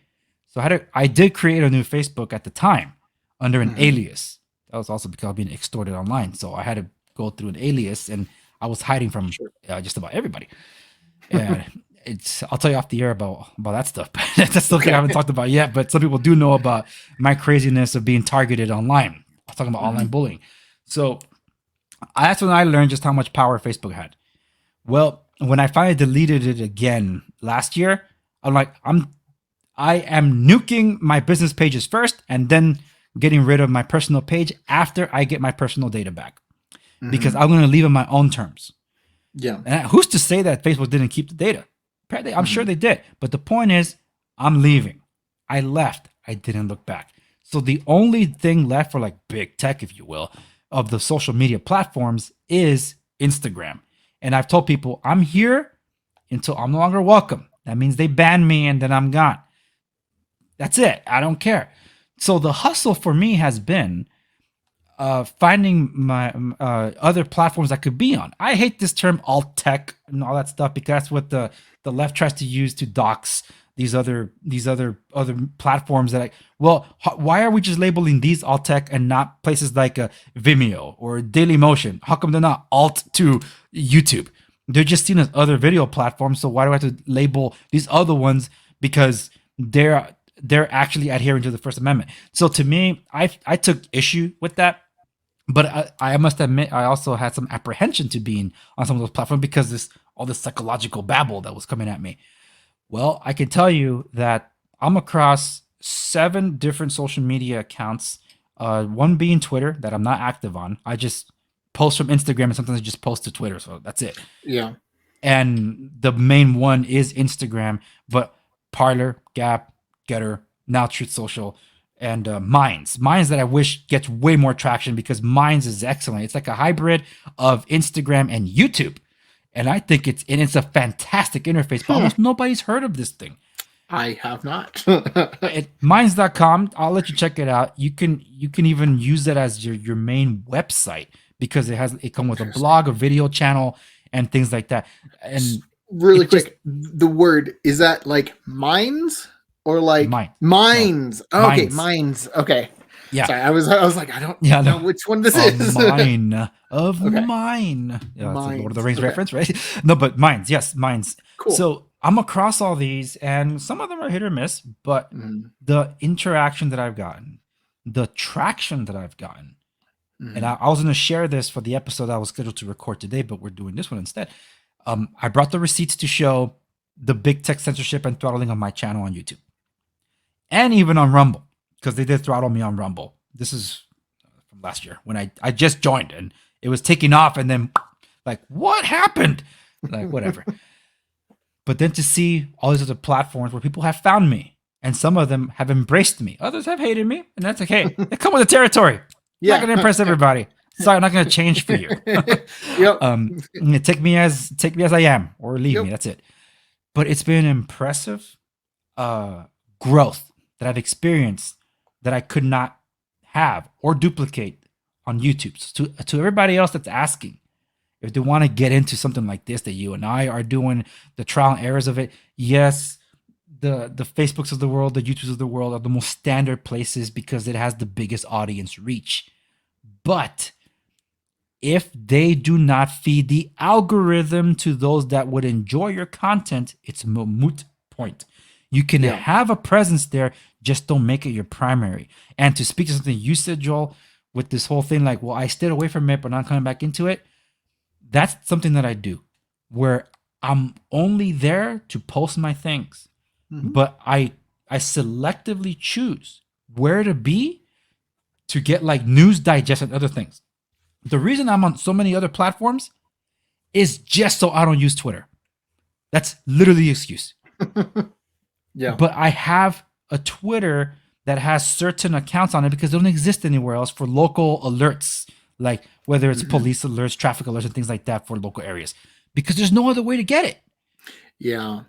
So I did create a new Facebook at the time under an alias. That was also because I was being extorted online. So I had to go through an alias, and I was hiding from just about everybody. And I'll tell you off the air about that stuff. That's something I haven't talked about yet, but some people do know about my craziness of being targeted online. I'm talking about online bullying. So that's when I learned just how much power Facebook had. Well, when I finally deleted it again last year, I'm like, I am nuking my business pages first and then getting rid of my personal page after I get my personal data back. Because I'm going to leave on my own terms. Yeah. And who's to say that Facebook didn't keep the data? Apparently, I'm sure they did. But the point is, I'm leaving. I left. I didn't look back. So the only thing left for like big tech, if you will, of the social media platforms is Instagram. And I've told people I'm here until I'm no longer welcome. That means they ban me and then I'm gone. That's it. I don't care. So the hustle for me has been finding my other platforms I could be on. I hate this term alt tech and all that stuff because that's what the left tries to use to dox these other platforms that why are we just labeling these alt tech and not places like Vimeo or Dailymotion? How come they're not alt to YouTube? They're just seen as other video platforms. So why do I have to label these other ones? Because they're actually adhering to the First Amendment. So to me, I took issue with that. But I must admit, I also had some apprehension to being on some of those platforms because all this psychological babble that was coming at me. Well, I can tell you that I'm across 7 different social media accounts. One being Twitter that I'm not active on. I just post from Instagram and sometimes I just post to Twitter. So that's it. Yeah. And the main one is Instagram, but Parler, Gap, Getter, now Truth Social, and Minds that I wish gets way more traction because Minds is excellent. It's like a hybrid of Instagram and YouTube, and I think it's a fantastic interface. But almost nobody's heard of this thing. I have not. At Minds.com, I'll let you check it out. You can even use it as your main website because it comes with a blog, a video channel, and things like that. And really quick, the word, is that like Minds? Or like Mines. No. Okay, Mines. Okay. Yeah. Sorry, I was like, I don't know which one this is. Mine. Yeah, Mines. it's a Lord of the Rings reference, right? No, but Mines. Yes, Mines. Cool. So I'm across all these, and some of them are hit or miss, but the interaction that I've gotten, the traction that I've gotten, and I was going to share this for the episode I was scheduled to record today, but we're doing this one instead. I brought the receipts to show the big tech censorship and throttling of my channel on YouTube. And even on Rumble, because they did throttle me on Rumble. This is from last year when I just joined and it was taking off and then like, what happened? Like, whatever. But then to see all these other platforms where people have found me and some of them have embraced me. Others have hated me. And that's okay. They come with the territory. Yeah. I'm not going to impress everybody. Sorry, I'm not going to change for you. Yep. Take me as I am or leave me. That's it. But it's been impressive growth that I've experienced that I could not have or duplicate on YouTube. So to everybody else that's asking, if they want to get into something like this, that you and I are doing, the trial and errors of it, yes, the Facebooks of the world, the YouTubes of the world are the most standard places because it has the biggest audience reach. But if they do not feed the algorithm to those that would enjoy your content, it's a moot point. You can have a presence there, just don't make it your primary. And to speak to something you said, Joel, with this whole thing, like, well, I stayed away from it, but not coming back into it. That's something that I do, where I'm only there to post my things, but I selectively choose where to be to get like news digest and other things. The reason I'm on so many other platforms is just so I don't use Twitter. That's literally the excuse. Yeah. But I have a Twitter that has certain accounts on it because they don't exist anywhere else for local alerts, like whether it's police alerts, traffic alerts, and things like that for local areas, because there's no other way to get it. Yeah.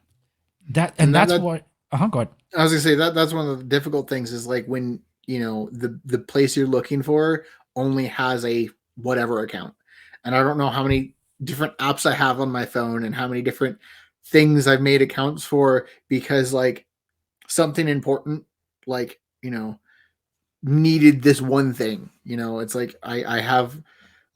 That's what. Go ahead. I was gonna say that's one of the difficult things is like when the place you're looking for only has a whatever account, and I don't know how many different apps I have on my phone and how many different things I've made accounts for because like something important like needed this one thing. It's like I have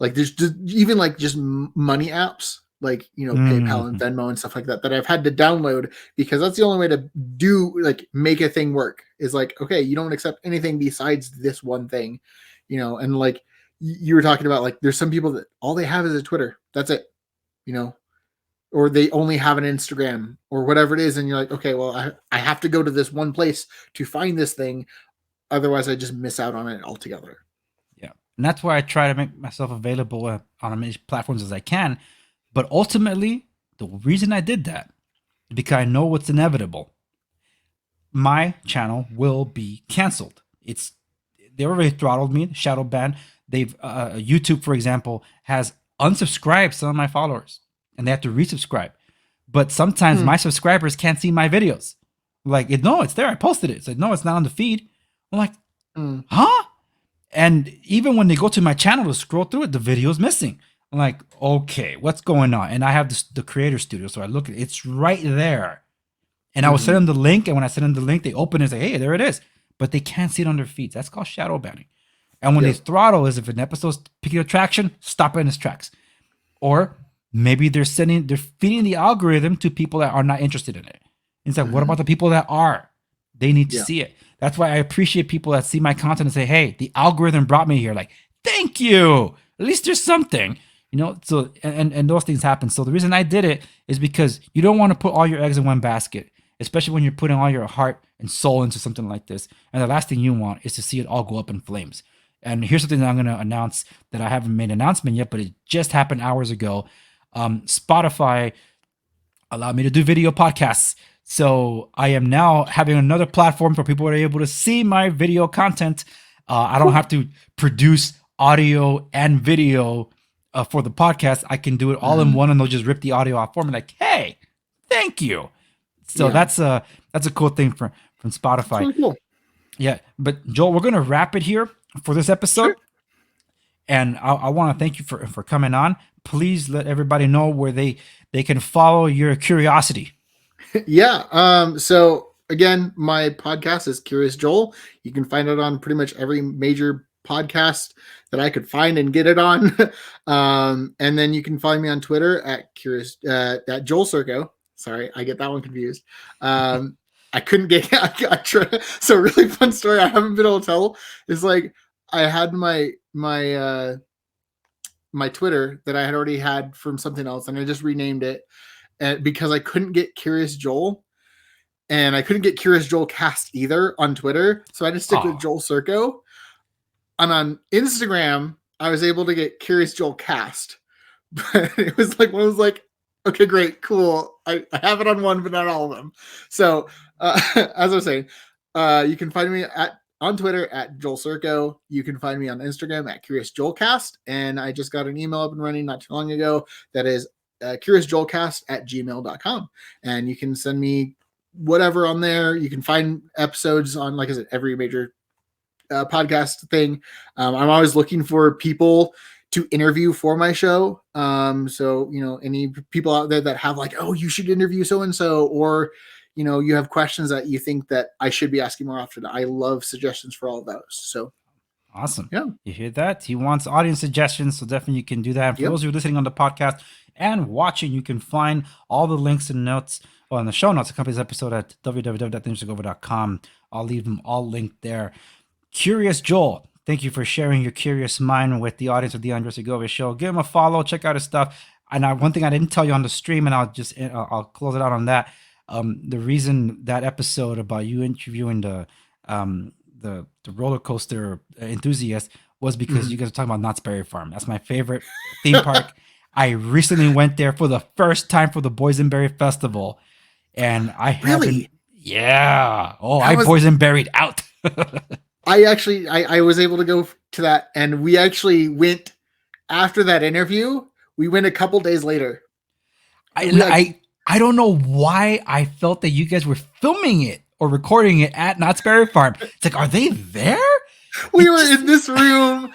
like there's just even like just money apps like PayPal and Venmo and stuff like that I've had to download because that's the only way to do like make a thing work is like, okay, you don't accept anything besides this one thing, and like you were talking about like there's some people that all they have is a Twitter, that's it, or they only have an Instagram or whatever it is, and you're like, okay, well I have to go to this one place to find this thing, otherwise I just miss out on it altogether. Yeah, and that's why I try to make myself available on as many platforms as I can. But ultimately, the reason I did that is because I know what's inevitable. My channel will be canceled. They already throttled me, shadow banned. they've YouTube, for example, has unsubscribed some of my followers, and they have to resubscribe. But sometimes my subscribers can't see my videos. Like, no, it's there. I posted it. It's like, no, it's not on the feed. I'm like, huh? And even when they go to my channel to scroll through it, the video is missing. I'm like, okay, what's going on? And I have the creator studio, so I look at it. It's right there. And I will send them the link, and when I send them the link, they open it and say, hey, there it is. But they can't see it on their feeds. That's called shadow banning. And when they throttle is if an episode's picking up traction, stop it in its tracks. Or maybe they're feeding the algorithm to people that are not interested in it. It's like, what about the people that are? They need to see it. That's why I appreciate people that see my content and say, hey, the algorithm brought me here. Like, thank you. At least there's something, so, and those things happen. So the reason I did it is because you don't want to put all your eggs in one basket, especially when you're putting all your heart and soul into something like this. And the last thing you want is to see it all go up in flames. And here's something that I'm going to announce that I haven't made an announcement yet, but it just happened hours ago. Spotify allowed me to do video podcasts. So I am now having another platform for people that are able to see my video content. I don't have to produce audio and video for the podcast. I can do it all in one, and they'll just rip the audio off for me. Like, hey, thank you. So that's a cool thing from Spotify. Really cool. Yeah, but Joel, we're gonna wrap it here for this episode. Sure. And I want to thank you for coming on. Please let everybody know where they can follow your curiosity. Yeah. So again, my podcast is Curious Joel. You can find it on pretty much every major podcast that I could find and get it on. And then you can find me on Twitter at Joel Circo. Sorry, I get that one confused. I couldn't get. So a really fun story I haven't been able to tell is like I had my Twitter that I had already had from something else, and I just renamed it. Because I couldn't get Curious Joel, and I couldn't get Curious Joel Cast either on Twitter, so I just stick with Joel Circo. And on Instagram, I was able to get Curious Joel Cast, but it was like one was like, okay, great, cool. I have it on one, but not all of them. So as I was saying, you can find me on Twitter at Joel Circo. You can find me on Instagram at Curious Joel Cast, and I just got an email up and running not too long ago that is curiousjoelcast@gmail.com, and you can send me whatever on there. You can find episodes on, like I said, every major podcast thing. I'm always looking for people to interview for my show. So any people out there that have like, oh, you should interview so and so, or you have questions that you think that I should be asking more often. I love suggestions for all of those. So awesome. Yeah, you hear that? He wants audience suggestions, so definitely you can do that. And for those who are listening on the podcast and watching, you can find all the links and notes on the show notes accompanies episode at www.thinsegover.com. I'll leave them all linked there. Curious Joel, thank you for sharing your curious mind with the audience of the Andre Segovia Show. Give him a follow, check out his stuff. And one thing I didn't tell you on the stream, and I'll close it out on that. The reason that episode about you interviewing the roller coaster enthusiast was because you guys are talking about Knott's Berry Farm. That's my favorite theme park. I recently went there for the first time for the Boysenberry Festival, and I haven't. Yeah. Oh, I boysenberried out. I was able to go to that, and we actually went after that interview. We went a couple days later. I don't know why I felt that you guys were filming it or recording it at Knott's Berry Farm. It's like, are they there? We were in this room.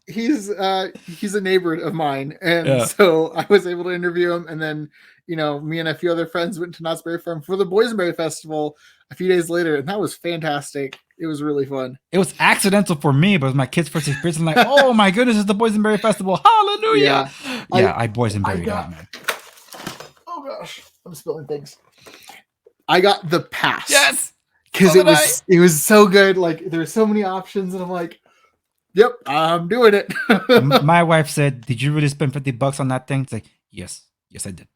He's a neighbor of mine, and so I was able to interview him. And then me and a few other friends went to Knott's Berry Farm for the Boysenberry Festival a few days later, and that was fantastic. It was really fun. It was accidental for me, but it was my kids' first experience. I'm like, oh my goodness, it's the Boysenberry Festival! Hallelujah! Yeah, I boysenberried out, man. Oh gosh, I'm spilling things. I got the pass. Yes. Because it was so good. Like there were so many options, and I'm like, yep, I'm doing it. My wife said, did you really spend $50 on that thing? It's like, yes, I did.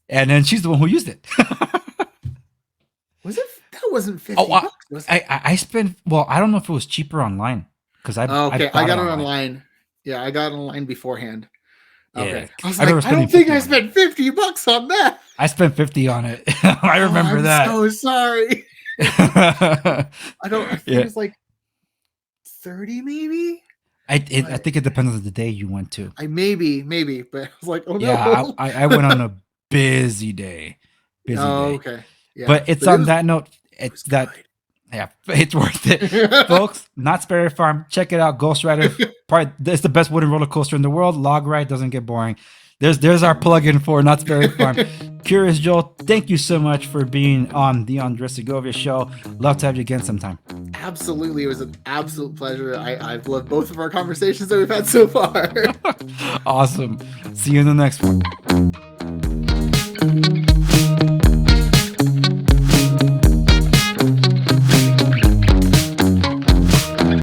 And then she's the one who used it. Was it? That wasn't $50. Was it? I spent. Well, I don't know if it was cheaper online because I got it online. Yeah, I got it online beforehand. Okay. Yeah, I don't think I spent $50 on that. I spent $50 on it. I remember that. I'm so sorry. I think it was like 30 maybe. I think it depends on the day you went to. maybe, but I was like, oh Yeah, no. I went on a busy day. Okay. Yeah. But it's on that note. It's that. good. Yeah, it's worth it, folks. Knott's Berry Farm. Check it out. Ghost Rider. It's the best wooden roller coaster in the world. Log ride doesn't get boring. There's our plug-in for Knott's Berry Farm. Curious Joel, thank you so much for being on the Andre Segovia show. Love to have you again sometime. Absolutely, it was an absolute pleasure. I've loved both of our conversations that we've had so far. Awesome. See you in the next one.